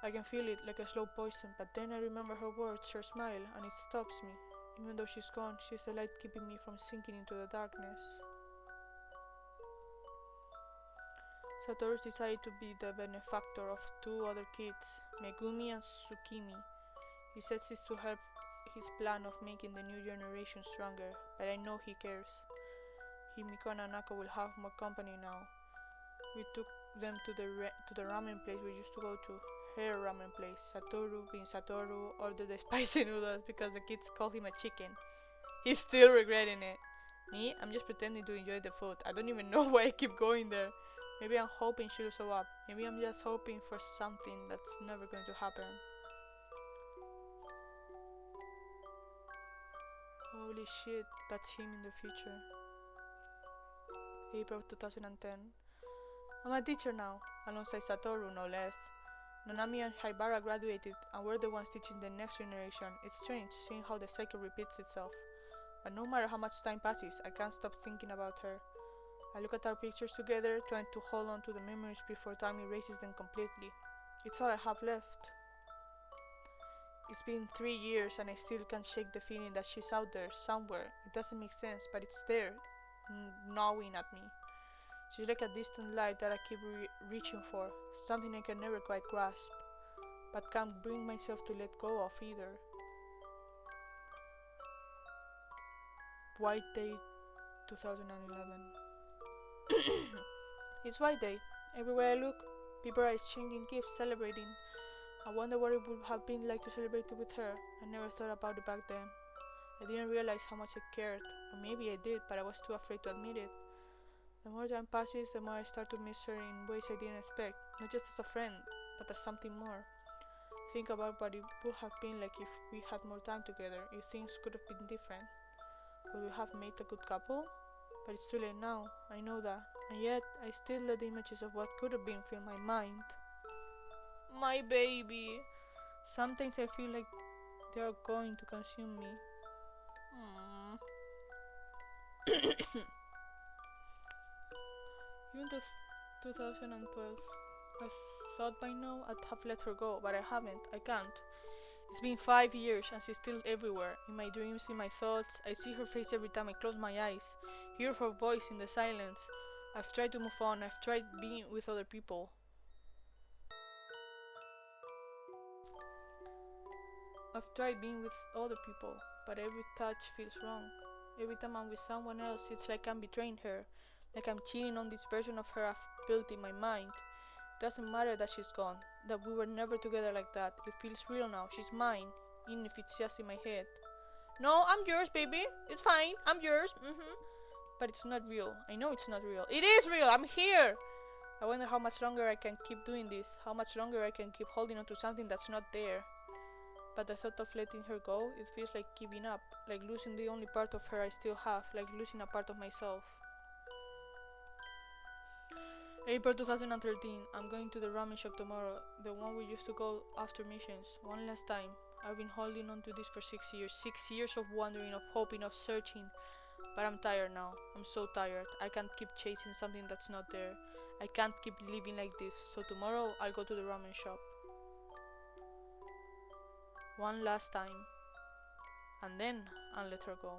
I can feel it like a slow poison, but then I remember her words, her smile, and it stops me. Even though she's gone, she's the light keeping me from sinking into the darkness. Satoru's decided to be the benefactor of two other kids, Megumi and Tsukimi. He says this to help his plan of making the new generation stronger, but I know he cares. Himiko and Anako will have more company now. We took them to the ramen place we used to go to. Her ramen place. Satoru, being Satoru, ordered the spicy noodles because the kids call him a chicken. He's still regretting it. Me, I'm just pretending to enjoy the food. I don't even know why I keep going there. Maybe I'm hoping she'll show up. Maybe I'm just hoping for something that's never going to happen. Holy shit, that's him in the future. April 2010. I'm a teacher now, alongside Satoru no less. Nanami and Haibara graduated, and we're the ones teaching the next generation. It's strange, seeing how the cycle repeats itself. But no matter how much time passes, I can't stop thinking about her. I look at our pictures together, trying to hold on to the memories before time erases them completely. It's all I have left. It's been 3 years and I still can't shake the feeling that she's out there, somewhere. It doesn't make sense, but it's there, gnawing at me. She's like a distant light that I keep reaching for, something I can never quite grasp, but can't bring myself to let go of either. White Day 2011. It's White Day. Everywhere I look, people are exchanging gifts, celebrating. I wonder what it would have been like to celebrate it with her. I never thought about it back then. I didn't realize how much I cared, or maybe I did, but I was too afraid to admit it. The more time passes, the more I start to miss her in ways I didn't expect, not just as a friend, but as something more. Think about what it would have been like if we had more time together, if things could have been different. Would we have made a good couple? But it's too late now, I know that, and yet I still let the images of what could have been fill my mind. My baby! Sometimes I feel like they are going to consume me. Even though 2012, I thought by now I'd have let her go, but I haven't. I can't. It's been 5 years and she's still everywhere. In my dreams, in my thoughts, I see her face every time I close my eyes. Hear her voice in the silence. I've tried to move on. I've tried being with other people. But every touch feels wrong. Every time I'm with someone else, it's like I'm betraying her. Like I'm cheating on this version of her I've built in my mind. It doesn't matter that she's gone, that we were never together like that. It feels real now. She's mine, even if it's just in my head. No, I'm yours, baby. It's fine. I'm yours. But it's not real. I know it's not real. It is real. I'm here. I wonder how much longer I can keep doing this. How much longer I can keep holding on to something that's not there. But the thought of letting her go, it feels like giving up. Like losing the only part of her I still have. Like losing a part of myself. April 2013. I'm going to the ramen shop tomorrow. The one we used to go after missions. One last time. I've been holding on to this for 6 years. 6 years of wandering, of hoping, of searching. But I'm tired now. I'm so tired. I can't keep chasing something that's not there. I can't keep living like this. So tomorrow I'll go to the ramen shop. One last time. And then I'll let her go.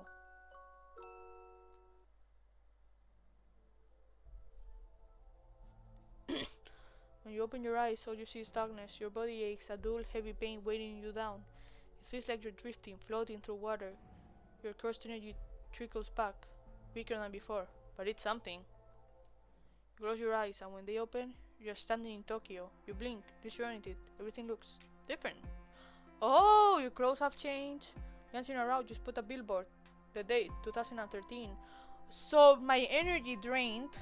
When you open your eyes, all you see is darkness. Your body aches, a dull, heavy pain weighing you down. It feels like you're drifting, floating through water. Your cursed energy trickles back, weaker than before, but it's something. You close your eyes, and when they open, you're standing in Tokyo. You blink, disoriented. Everything looks different. Oh, your clothes have changed. Glancing around, just put a billboard. The date, 2013. So my energy drained.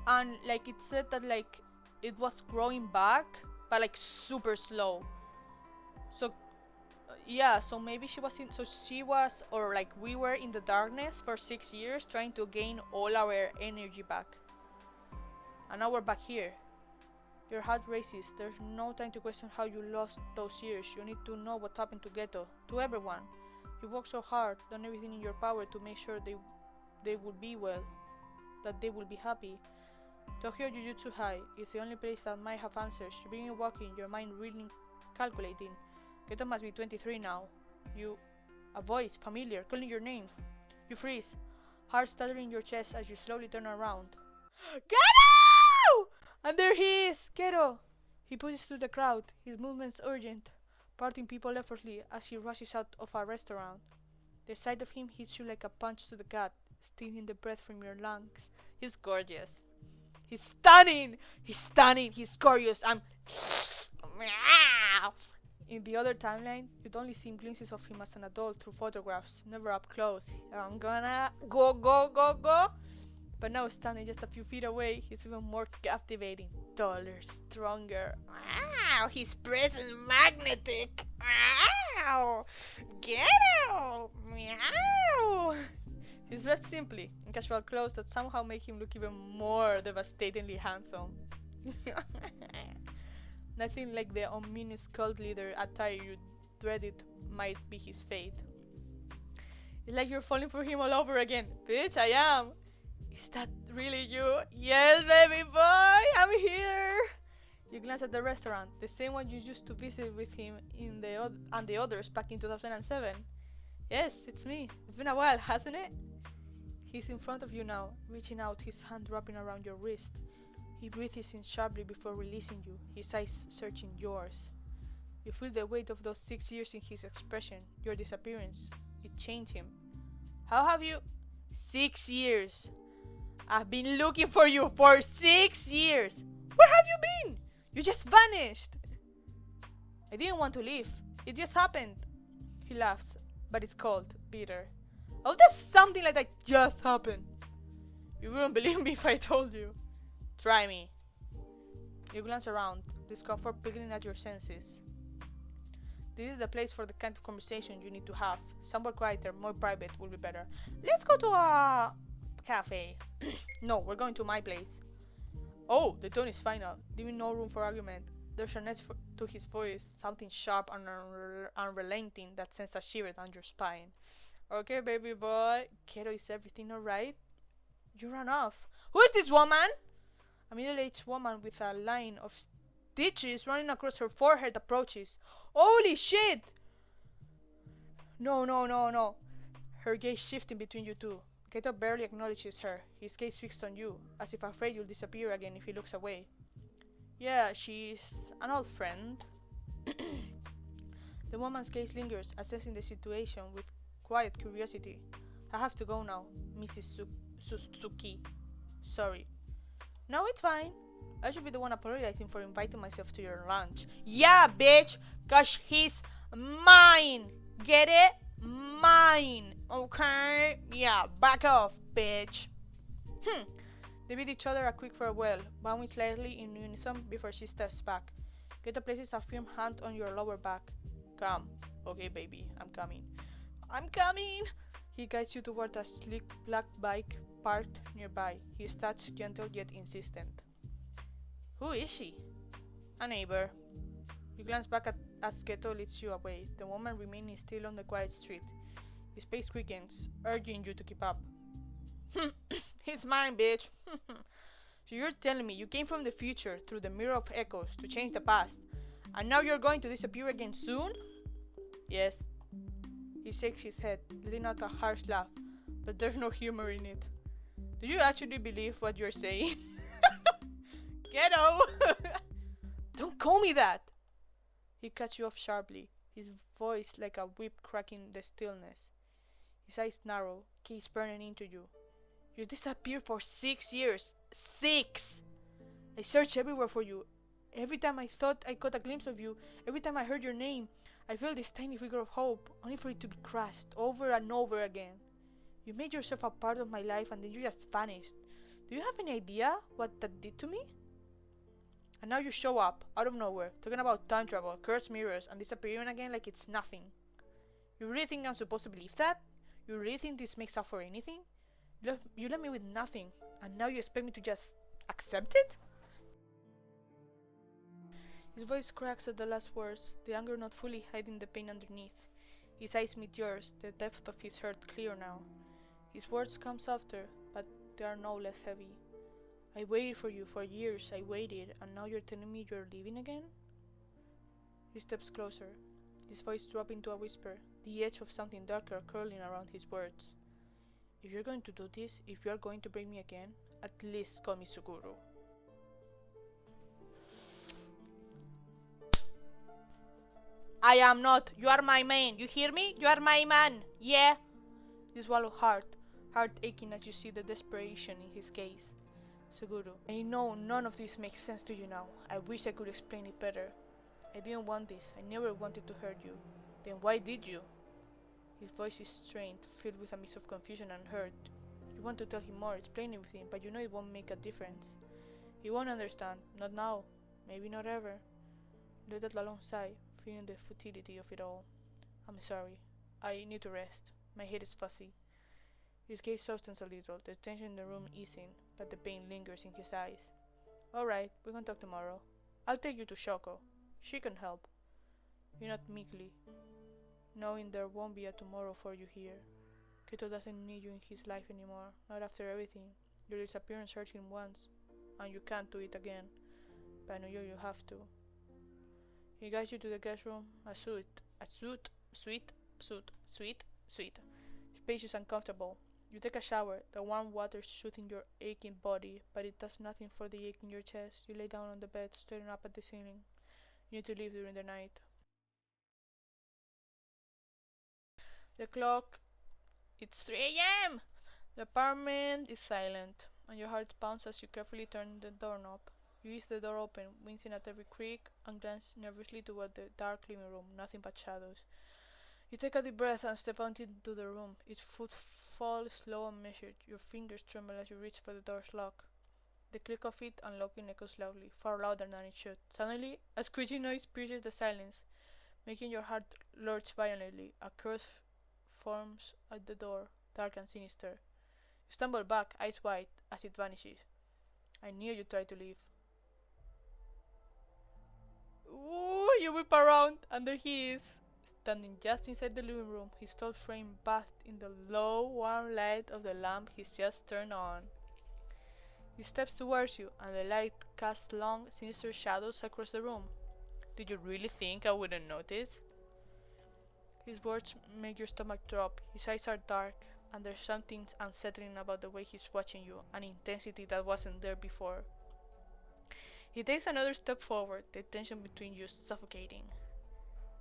And like it said that like it was growing back, but like super slow. So yeah, so maybe she was or like we were in the darkness for 6 years trying to gain all our energy back. And now we're back here. Your heart races. There's no time to question how you lost those years. You need to know what happened to Ghetto, to everyone. You worked so hard, done everything in your power to make sure they would be well, that they will be happy. Tokyo Jujutsu High is the only place that might have answers. You begin walking, your mind reading, calculating. Geto must be 23 now. A voice, familiar, calling your name. You freeze, heart stuttering in your chest as you slowly turn around. Geto! And there he is, Geto! He pushes through the crowd, his movements urgent, parting people effortlessly as he rushes out of a restaurant. The sight of him hits you like a punch to the gut, stealing the breath from your lungs. He's gorgeous. He's stunning! He's gorgeous! In the other timeline, you'd only seen glimpses of him as an adult through photographs, never up close. I'm gonna go! But now standing just a few feet away, he's even more captivating. Taller, stronger. Wow! His breath is magnetic! Wow! Get out! Meow! He's dressed simply, in casual clothes that somehow make him look even more devastatingly handsome. Nothing like the ominous cult leader attire you dreaded might be his fate. It's like you're falling for him all over again. Bitch, I am! Is that really you? Yes, baby boy! I'm here! You glance at the restaurant, the same one you used to visit with him and the others back in 2007. Yes, it's me. It's been a while, hasn't it? He's in front of you now, reaching out, his hand wrapping around your wrist. He breathes in sharply before releasing you, his eyes searching yours. You feel the weight of those 6 years in his expression, your disappearance. It changed him. How have you... 6 years! I've been looking for you for 6 years! Where have you been? You just vanished! I didn't want to leave. It just happened. He laughs, but it's cold, bitter. Oh, that's something like that just happened. You wouldn't believe me if I told you. Try me. You glance around, discomfort picking at your senses. This is the place for the kind of conversation you need to have. Somewhere quieter, more private will be better. Let's go to a cafe. No, we're going to my place. Oh, the tone is final, leaving no room for argument. There's an edge to his voice, something sharp and unrelenting that sends a shiver down your spine. Okay, baby boy. Keto, is everything alright? You ran off. Who is this woman? A middle-aged woman with a line of stitches running across her forehead approaches. Holy shit! No. Her gaze shifting between you two. Keto barely acknowledges her, his gaze fixed on you, as if afraid you'll disappear again if he looks away. Yeah, she's an old friend. The woman's gaze lingers, assessing the situation with quiet curiosity. I have to go now, Mrs. Suzuki. Sorry. No, it's fine. I should be the one apologizing for inviting myself to your lunch. Yeah, bitch! Cause he's mine! Get it? Mine! Okay? Yeah, back off, bitch. They bid each other a quick farewell, bowing slightly in unison before she steps back. Geto places a firm hand on your lower back. Come. Okay, baby, I'm coming. I'm coming! He guides you toward a sleek black bike parked nearby, his touch gentle yet insistent. Who is she? A neighbor. You glance back at as Keto leads you away, the woman remaining still on the quiet street. His pace quickens, urging you to keep up. He's mine, bitch. So you're telling me you came from the future through the mirror of echoes to change the past, and now you're going to disappear again soon? Yes. He shakes his head, letting out a harsh laugh, but there's no humor in it. Do you actually believe what you're saying? Ghetto! Don't call me that! He cuts you off sharply, his voice like a whip cracking the stillness. His eyes narrow, gaze burning into you. You disappeared for 6 years. 6! I searched everywhere for you. Every time I thought I caught a glimpse of you, every time I heard your name, I felt this tiny figure of hope, only for it to be crushed over and over again. You made yourself a part of my life and then you just vanished. Do you have any idea what that did to me? And now you show up, out of nowhere, talking about time travel, cursed mirrors, and disappearing again like it's nothing. You really think I'm supposed to believe that? You really think this makes up for anything? You left me with nothing, and now you expect me to just accept it? His voice cracks at the last words, the anger not fully hiding the pain underneath. His eyes meet yours, the depth of his hurt clear now. His words come softer, but they are no less heavy. I waited for you for years, I waited, and now you're telling me you're leaving again? He steps closer, his voice dropping to a whisper, the edge of something darker curling around his words. If you're going to do this, if you're going to bring me again, at least call me Suguru. I am not. You are my man. You hear me? You are my man. Yeah? You swallow hard, heart aching as you see the desperation in his gaze. Suguru, I know none of this makes sense to you now. I wish I could explain it better. I didn't want this. I never wanted to hurt you. Then why did you? His voice is strained, filled with a mix of confusion and hurt. You want to tell him more, explain everything, but you know it won't make a difference. He won't understand. Not now. Maybe not ever. Let that long sigh, feeling the futility of it all. I'm sorry. I need to rest. My head is fuzzy. His gaze softens a little, the tension in the room easing, but the pain lingers in his eyes. Alright, we can talk tomorrow. I'll take you to Shoko. She can help. You nod meekly, knowing there won't be a tomorrow for you here. Keto doesn't need you in his life anymore, not after everything. Your disappearance hurt him once, and you can't do it again, but I know you have to. He guides you to the guest room, a suite, spacious and comfortable. You take a shower, the warm water soothing your aching body, but it does nothing for the ache in your chest. You lay down on the bed, staring up at the ceiling. You need to leave during the night. The clock, it's 3 a.m. The apartment is silent, and your heart pounds as you carefully turn the doorknob. You ease the door open, wincing at every creak, and glance nervously toward the dark living room, nothing but shadows. You take a deep breath and step out into the room, its footfall slow and measured. Your fingers tremble as you reach for the door's lock. The click of it unlocking echoes loudly, far louder than it should. Suddenly, a screeching noise pierces the silence, making your heart lurch violently. A curse forms at the door, dark and sinister. You stumble back, eyes wide, as it vanishes. I knew you tried to leave. Ooh, you whip around, and there he is, standing just inside the living room, his tall frame bathed in the low, warm light of the lamp he's just turned on. He steps towards you, and the light casts long, sinister shadows across the room. Did you really think I wouldn't notice? His words make your stomach drop. His eyes are dark, and there's something unsettling about the way he's watching you, an intensity that wasn't there before. He takes another step forward, the tension between you suffocating.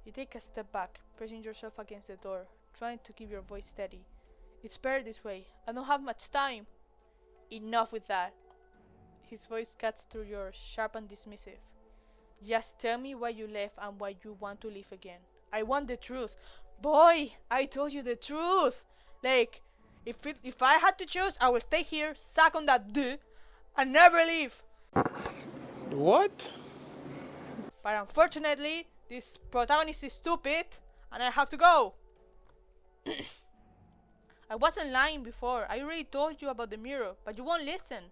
You take a step back, pressing yourself against the door, trying to keep your voice steady. It's better this way. I don't have much time. Enough with that. His voice cuts through yours, sharp and dismissive. Just tell me why you left and why you want to leave again. I want the truth. Boy, I told you the truth. Like, if I had to choose, I would stay here, suck on that dude, and never leave. What? But unfortunately, this protagonist is stupid, and I have to go. I wasn't lying before. I already told you about the mirror, but you won't listen.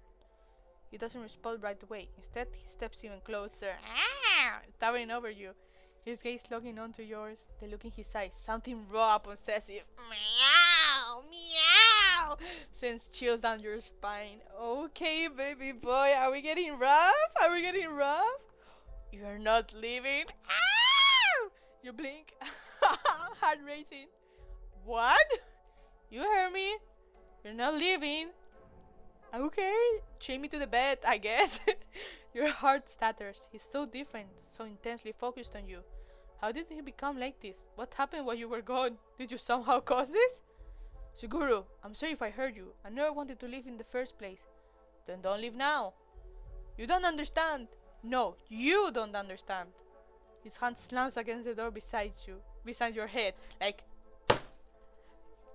He doesn't respond right away. Instead, he steps even closer, towering over you. His gaze locking onto yours, the look in his eyes, something raw, possessive. Meow, meow, sends chills down your spine. Okay, baby boy, are we getting rough? Are we getting rough? You're not leaving. Ow! You blink, heart racing. What? You heard me. You're not leaving. Okay, chain me to the bed, I guess. Your heart stutters. He's so different, so intensely focused on you. How did he become like this? What happened while you were gone? Did you somehow cause this? Suguru, I'm sorry if I hurt you. I never wanted to leave in the first place. Then don't leave now. You don't understand. No, you don't understand. His hand slams against the door beside you, beside your head, like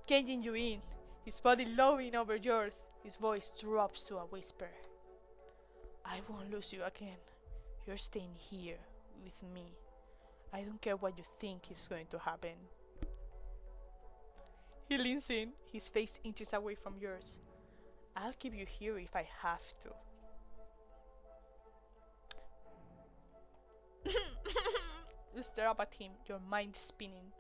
caging you in. His body lowering over yours. His voice drops to a whisper. I won't lose you again. You're staying here with me. I don't care what you think is going to happen. He leans in, his face inches away from yours. I'll keep you here if I have to. You stare up at him, your mind spinning.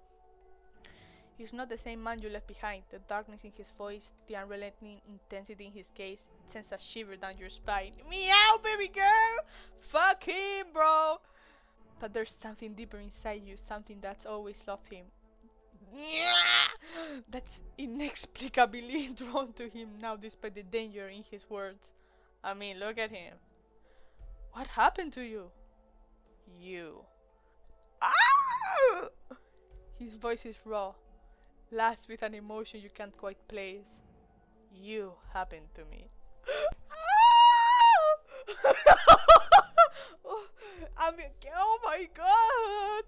He's not the same man you left behind. The darkness in his voice, the unrelenting intensity in his gaze, it sends a shiver down your spine. Meow, baby girl! Fuck him, bro! But there's something deeper inside you, something that's always loved him. That's inexplicably drawn to him now despite the danger in his words. I mean, look at him. What happened to you? You. Ah! His voice is raw, last with an emotion you can't quite place. You happened to me. Oh my god!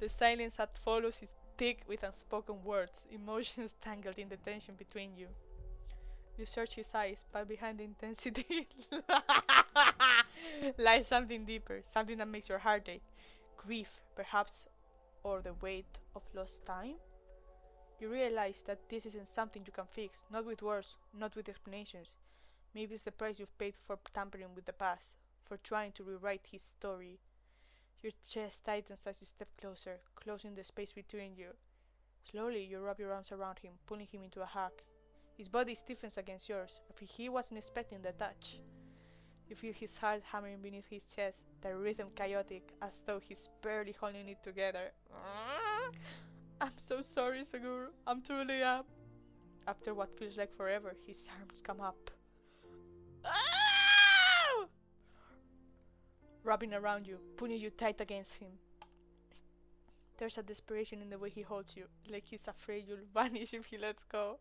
The silence that follows is thick with unspoken words, emotions tangled in the tension between you. You search his eyes, but behind the intensity lies something deeper, something that makes your heart ache. Grief, perhaps, or the weight of lost time? You realize that this isn't something you can fix, not with words, not with explanations. Maybe it's the price you've paid for tampering with the past, for trying to rewrite his story. Your chest tightens as you step closer, closing the space between you. Slowly, you wrap your arms around him, pulling him into a hug. His body stiffens against yours, as if he wasn't expecting the touch. You feel his heart hammering beneath his chest, the rhythm chaotic, as though he's barely holding it together. I'm so sorry, Suguru. I'm truly am. After what feels like forever, his arms come up. Wrapping around you, pulling you tight against him. There's a desperation in the way he holds you, like he's afraid you'll vanish if he lets go.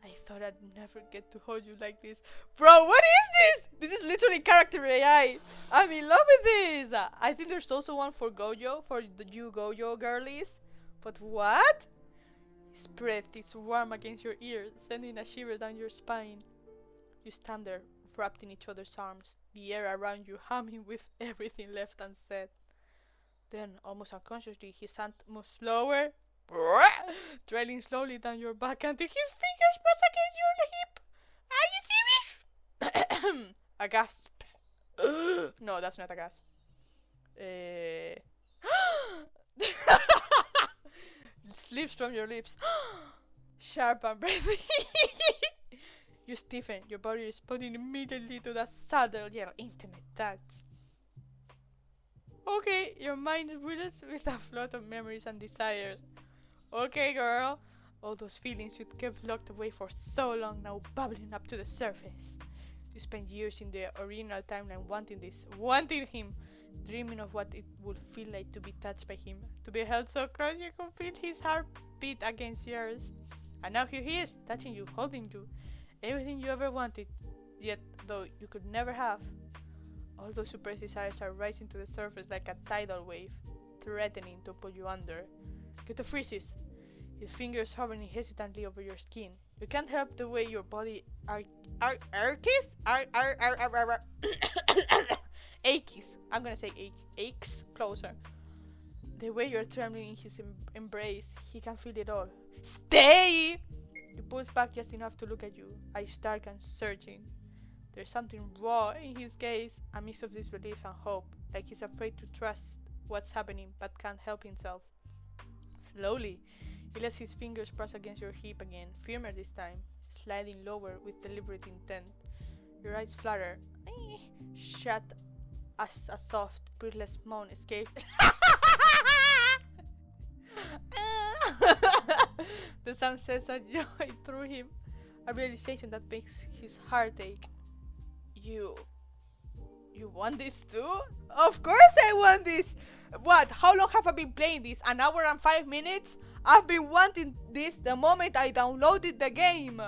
I thought I'd never get to hold you like this. Bro, what is this? This is literally character AI. I'm in love with this. I think there's also one for Gojo, for the you Gojo girlies. But what? His breath is warm against your ear, sending a shiver down your spine. You stand there, wrapped in each other's arms, the air around you humming with everything left unsaid. Then, almost unconsciously, his hand moves slower, trailing slowly down your back until his fingers press against your hip. Are you serious? A gasp. No, that's not a gasp. Slips from your lips. Sharp and breathy. You stiffen, your body responding immediately to that subtle yet intimate touch. Okay, your mind reels with a flood of memories and desires. Okay, girl. All those feelings you'd kept locked away for so long now bubbling up to the surface. You spent years in the original timeline wanting this, wanting him, dreaming of what it would feel like to be touched by him, to be held so close you could feel his heart beat against yours. And now here he is, touching you, holding you, everything you ever wanted, yet though you could never have. All those suppressed desires are rising to the surface like a tidal wave, threatening to pull you under. Kyoto freezes, his fingers hovering hesitantly over your skin. You can't help the way your body aches. I'm gonna say aches closer. The way you're trembling in his embrace, he can feel it all. Stay! He pulls back just enough to look at you, eyes dark and searching. There's something raw in his gaze, a mix of disbelief and hope, like he's afraid to trust what's happening but can't help himself. Slowly, he lets his fingers press against your hip again, firmer this time, sliding lower with deliberate intent. Your eyes flutter, shut as a soft, breathless moan escapes. The sound sends a joy through him, a realization that makes his heart ache. You want this too? Of course I want this! What? How long have I been playing this? An hour and 5 minutes? I've been wanting this the moment I downloaded the game!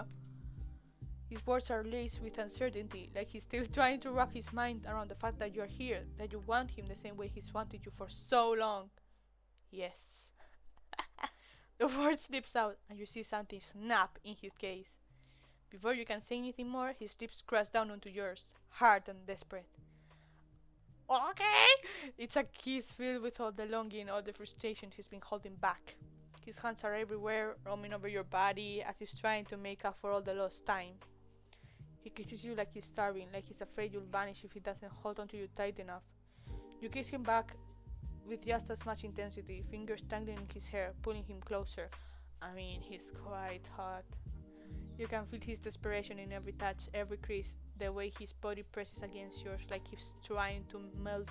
His words are laced with uncertainty, like he's still trying to wrap his mind around the fact that you're here, that you want him the same way he's wanted you for so long. Yes. The word slips out, and you see something snap in his gaze. Before you can say anything more, his lips crash down onto yours, hard and desperate. Okay! It's a kiss filled with all the longing, all the frustration he's been holding back. His hands are everywhere, roaming over your body as he's trying to make up for all the lost time. He kisses you like he's starving, like he's afraid you'll vanish if he doesn't hold onto you tight enough. You kiss him back with just as much intensity, fingers tangling in his hair, pulling him closer. I mean, he's quite hot. You can feel his desperation in every touch, every crease, the way his body presses against yours like he's trying to melt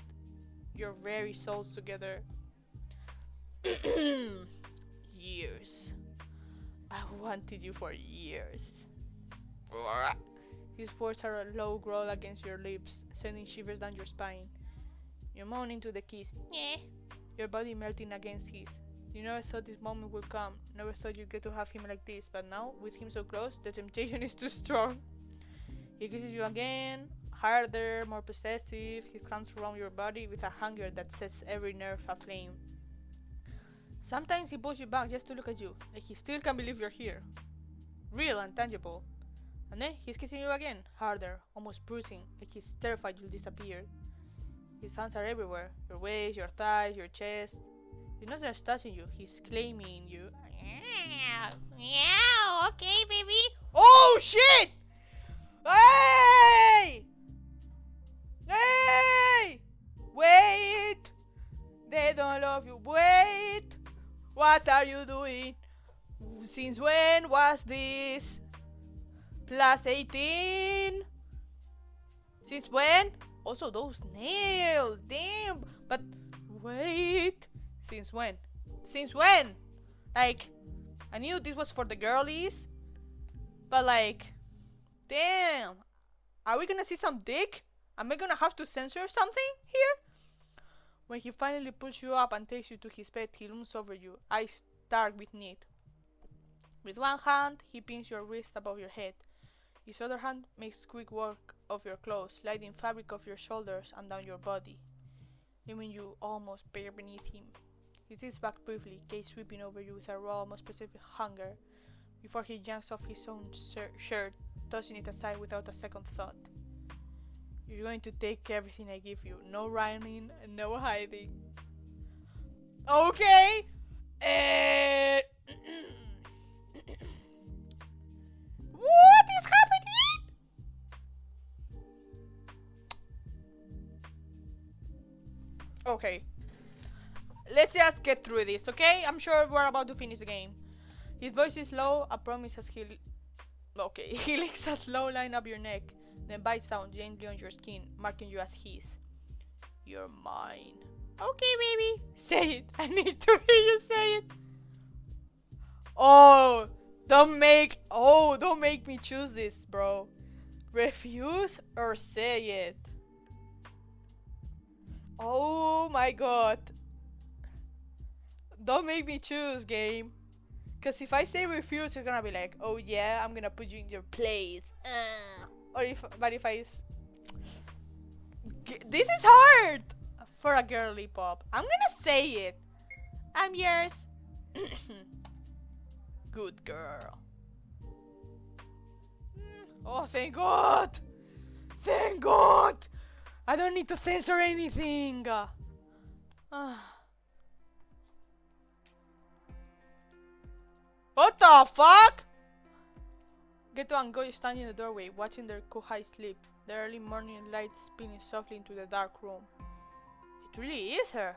your very souls together. Years. I wanted you for years. His words are a low growl against your lips, sending shivers down your spine. You moan into the kiss, your body melting against his. You never thought this moment would come, never thought you'd get to have him like this, but now, with him so close, the temptation is too strong. He kisses you again, harder, more possessive, his hands around your body with a hunger that sets every nerve aflame. Sometimes he pulls you back just to look at you, like he still can't believe you're here. Real and tangible. And then he's kissing you again, harder, almost bruising, like he's terrified you'll disappear. His hands are everywhere, your waist, your thighs, your chest. He's not just touching you, he's claiming you. Yeah, okay, baby. Oh shit! Hey! Hey! Wait! They don't love you. Wait! What are you doing? Since when was this? Plus 18? Since when? Also those nails. Damn. But wait. Since when? Since when? Like, I knew this was for the girlies. But like, damn. Are we gonna see some dick? Am I gonna have to censor something here? When he finally pulls you up and takes you to his bed, he looms over you, eyes dark with need. With one hand, he pins your wrist above your head. His other hand makes quick work of your clothes, sliding fabric off your shoulders and down your body, leaving you almost bare beneath him. He sits back briefly, gaze sweeping over you with a raw, almost specific hunger, before he yanks off his own shirt, tossing it aside without a second thought. You're going to take everything I give you. No running, no hiding. Okay! What is happening? Okay. Let's just get through this, okay? I'm sure we're about to finish the game. His voice is low, a promise as he... Okay, he licks a slow line up your neck, then bites down gently on your skin, marking you as his. You're mine. Okay, baby. Say it. I need to hear you say it. Oh, don't make me choose this, bro. Refuse or say it. Oh my god. Don't make me choose, game. Cause if I say refuse, it's gonna be like, oh yeah, I'm gonna put you in your place. Or if I this is hard for a girly pop. I'm gonna say it. I'm yours. Good girl. Oh, thank God. Thank God. I don't need to censor anything. What the fuck? Geto and Goyo stand in the doorway, watching their kuhai sleep, the early morning light spinning softly into the dark room. It really is her!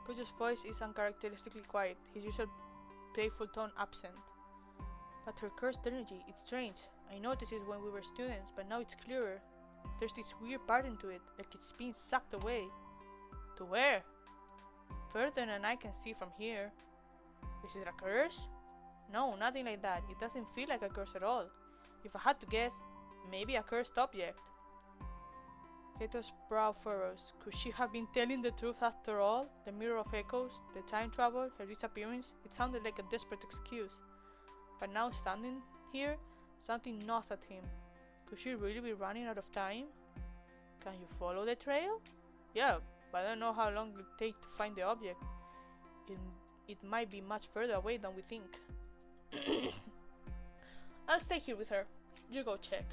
Gojo's voice is uncharacteristically quiet, his usual playful tone absent. But her cursed energy, it's strange. I noticed it when we were students, but now it's clearer. There's this weird pattern to it, like it's being sucked away. To where? Further than I can see from here. Is it a curse? No, nothing like that. It doesn't feel like a curse at all. If I had to guess, maybe a cursed object. Keto's brow furrows. Could she have been telling the truth after all? The mirror of echoes, the time travel, her disappearance, it sounded like a desperate excuse. But now standing here, something gnaws at him. Could she really be running out of time? Can you follow the trail? Yeah, but I don't know how long it'll take to find the object. It might be much further away than we think. I'll stay here with her. You go check.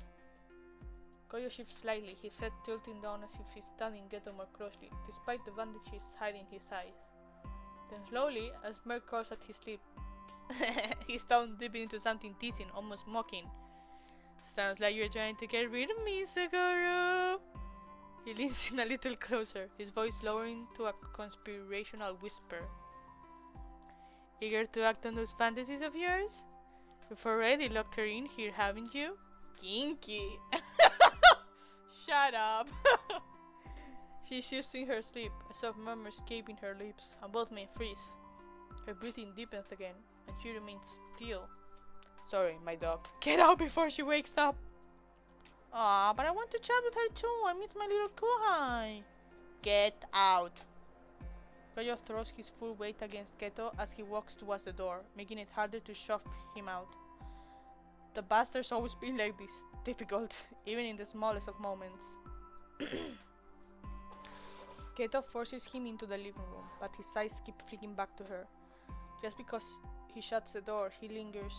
Goyo shifts slightly, his head tilting down as if he's studying Geto more closely, despite the bandages hiding his eyes. Then slowly, a smirk curls at his lips. His tongue dipping into something teasing, almost mocking. Sounds like you're trying to get rid of me, Sakura. He leans in a little closer, his voice lowering to a conspirational whisper. Eager to act on those fantasies of yours? You've already locked her in here, haven't you? Kinky. Shut up. She shifts in her sleep, a soft murmur escaping her lips, and both men freeze. Her breathing deepens again, and she remains still. Sorry, my dog. Get out before she wakes up. Ah, but I want to chat with her too. I miss my little kuhai. Get out. Goyo throws his full weight against Geto as he walks towards the door, making it harder to shove him out. The bastard's always been like this, difficult, even in the smallest of moments. Geto forces him into the living room, but his eyes keep flicking back to her. Just because he shuts the door, he lingers.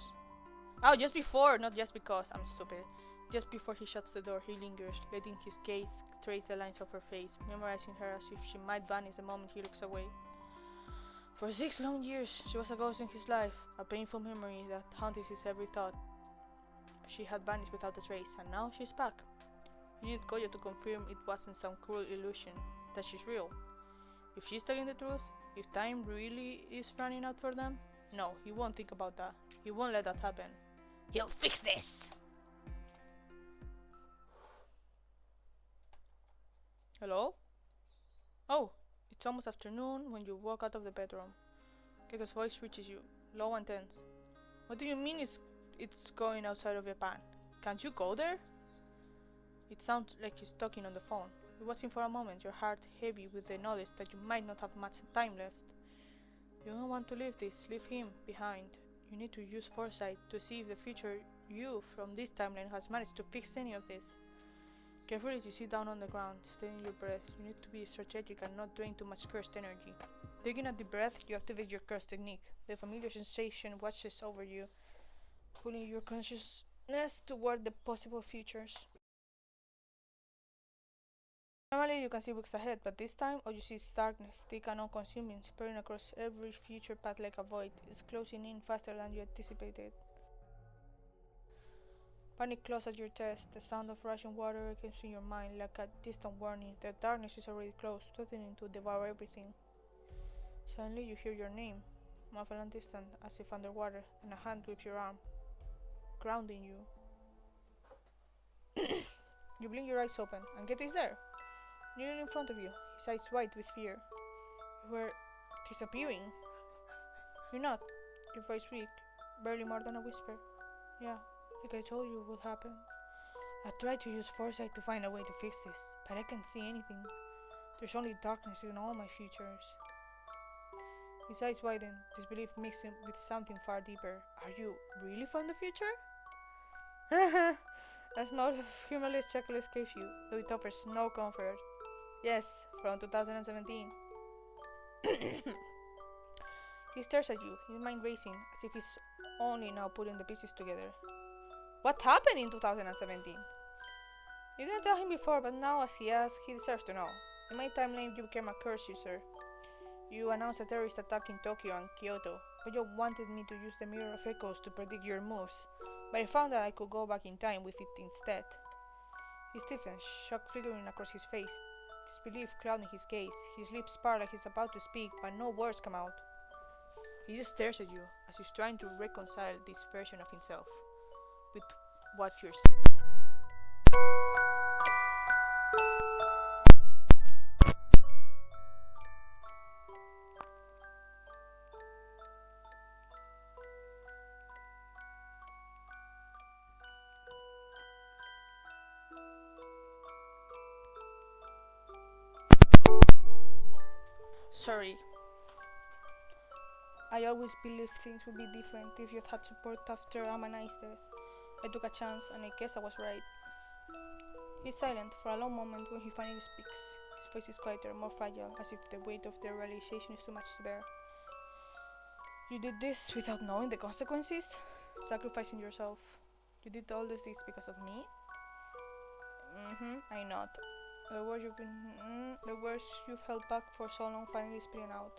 Oh, just before, not just because, I'm stupid. Just before he shuts the door, he lingers, letting his gaze trace the lines of her face, memorizing her as if she might vanish the moment he looks away. For 6 long years, she was a ghost in his life, a painful memory that haunted his every thought. She had vanished without a trace, and now she's back. He needed Goyo to confirm it wasn't some cruel illusion, that she's real. If she's telling the truth, if time really is running out for them, no, he won't think about that. He won't let that happen. He'll fix this! Hello? Oh, it's almost afternoon when you walk out of the bedroom. Keto's voice reaches you, low and tense. What do you mean it's going outside of Japan? Can't you go there? It sounds like he's talking on the phone. You're watching for a moment, your heart heavy with the knowledge that you might not have much time left. You don't want to leave him behind. You need to use foresight to see if the future you from this timeline has managed to fix any of this. Carefully you sit down on the ground, steadying your breath. You need to be strategic and not drain too much cursed energy. Taking a deep breath, you activate your curse technique. The familiar sensation washes over you, pulling your consciousness toward the possible futures. Normally you can see weeks ahead, but this time all you see is darkness, thick and all-consuming, spreading across every future path like a void. It's closing in faster than you anticipated. Panic claws at your chest, the sound of rushing water echoes in your mind like a distant warning. The darkness is already close, threatening to devour everything. Suddenly you hear your name, muffled and distant, as if underwater, and a hand grips your arm, grounding you. You blink your eyes open, and Geto is there, kneeling in front of you, his eyes wide with fear. You were disappearing. You're not. Your voice weak, barely more than a whisper. Yeah. Like I told you would happen. I tried to use foresight to find a way to fix this, but I can't see anything. There's only darkness in all my futures. His eyes widen, disbelief mixing with something far deeper. Are you really from the future? A small humorless chuckle escapes you, though it offers no comfort. Yes, from 2017. He stares at you, his mind racing, as if he's only now putting the pieces together. What happened in 2017? You didn't tell him before, but now as he asks, he deserves to know. In my timeline, you became a curse user. You announced a terrorist attack in Tokyo and Kyoto. Goyo wanted me to use the mirror of echoes to predict your moves, but I found that I could go back in time with it instead. He stiffened, shock flickering across his face, disbelief clouding his gaze. His lips part like he's about to speak, but no words come out. He just stares at you, as if trying to reconcile this version of himself with what you're saying. Sorry. I always believed things would be different if you'd had support after Amani's death. I took a chance, and I guess I was right. He's silent for a long moment when he finally speaks. His voice is quieter, more fragile, as if the weight of the realization is too much to bear. You did this without knowing the consequences? Sacrificing yourself. You did all this because of me? I nod. The words you've held back for so long finally spilling out.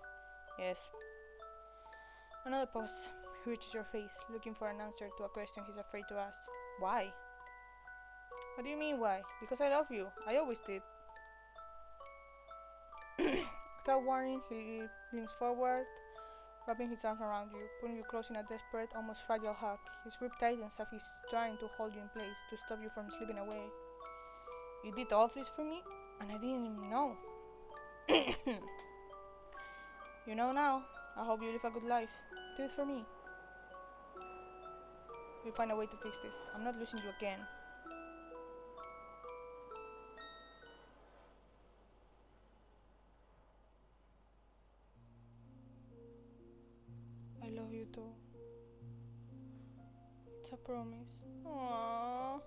Yes. Another pause. He reaches your face, looking for an answer to a question he's afraid to ask. Why? What do you mean why? Because I love you. I always did. Without warning, he leans forward, wrapping his arms around you, pulling you close in a desperate, almost fragile hug. His grip tightens as he's trying to hold you in place, to stop you from slipping away. You did all of this for me, and I didn't even know. You know now. I hope you live a good life. Do it for me. We'll find a way to fix this. I'm not losing you again. I love you too. It's a promise. Aww.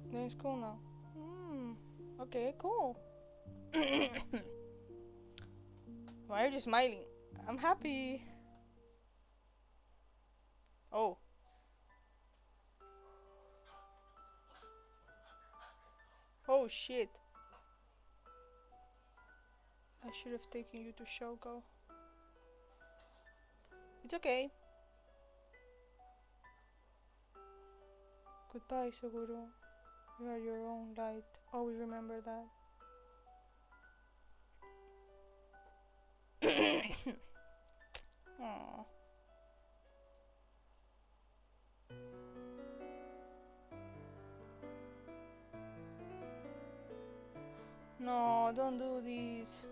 Then it's cool now. Okay, cool. Why are you smiling? I'm happy. Oh. Oh shit. I should have taken you to Shoko. It's okay. Goodbye, Suguru. You are your own light. Always remember that. Aww. No, don't do this.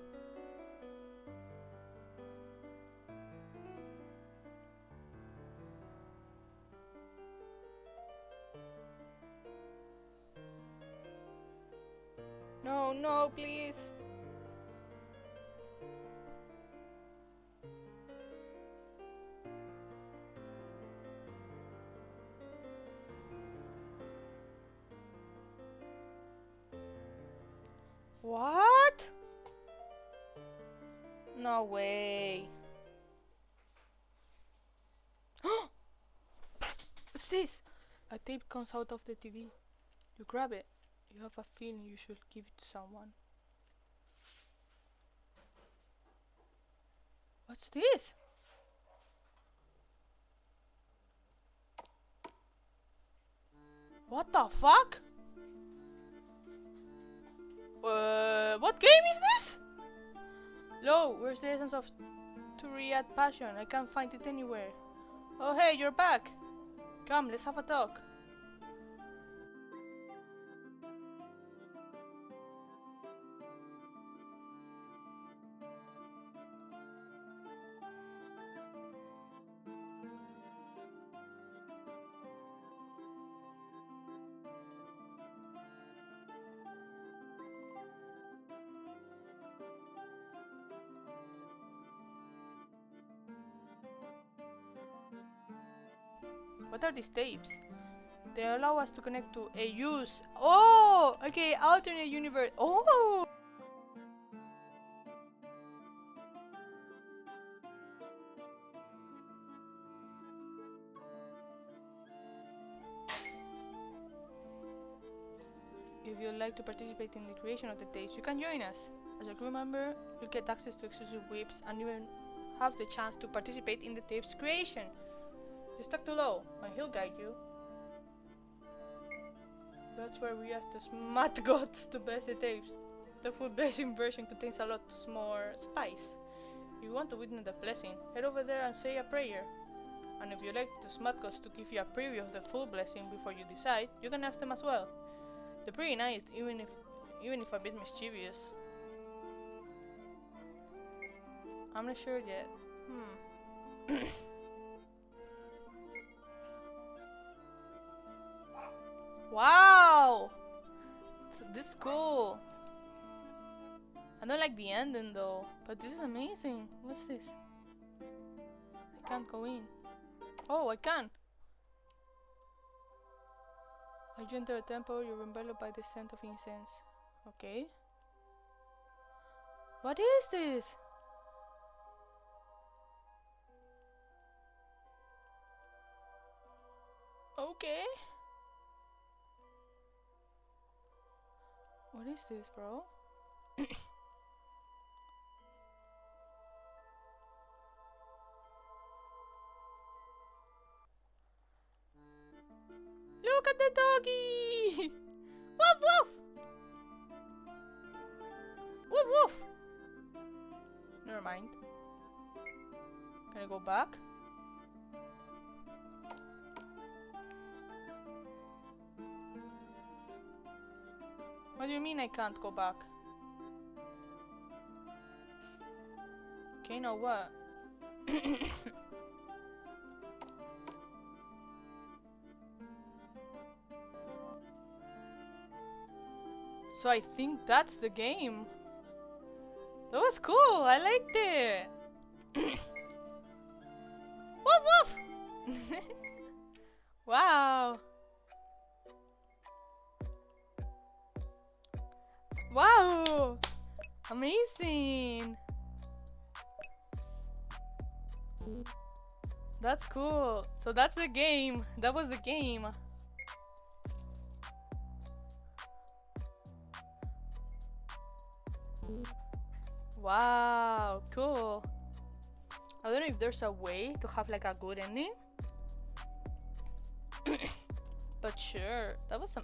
No, no, please. What? No way. What's this? A tape comes out of the TV. You grab it. You have a feeling you should give it to someone. What's this? What the fuck? What game is this? Lo, where's the essence of Turiat passion? I can't find it anywhere. Oh hey, you're back. Come, let's have a talk. What are these tapes? They allow us to connect to a use. Oh, okay, alternate universe. Oh. If you'd like to participate in the creation of the tapes, you can join us. As a crew member, you'll get access to exclusive whips and even have the chance to participate in the tape's creation. Just talk to Lo, and he'll guide you. That's where we ask the smart gods to bless the tapes. The full blessing version contains a lot more spice. If you want to witness the blessing, head over there and say a prayer. And if you like the smart gods to give you a preview of the full blessing before you decide, you can ask them as well. They're pretty nice, even if a bit mischievous. I'm not sure yet. Wow! This is cool. I don't like the ending though, but this is amazing. What's this? I can't go in. Oh, I can! As you enter a temple, you're enveloped by the scent of incense. Okay. What is this? Okay. What is this, bro? Look at the doggy! Woof woof! Woof woof! Never mind. Can I go back? What do you mean I can't go back? Okay, now what? So I think that's the game. That was cool, I liked it. Woof woof! Wow. Wow! Amazing! That's cool. So that's the game. That was the game. Wow, cool. I don't know if there's a way to have like a good ending. But sure, that was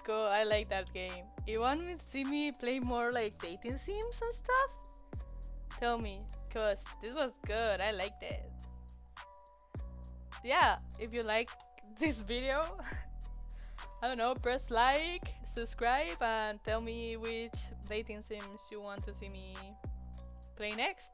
cool. I like that game. You want me to see me play more like dating sims and stuff? Tell me, cause this was good. I liked it. Yeah, if you like this video, I don't know, press like, subscribe, and tell me which dating sims you want to see me play next.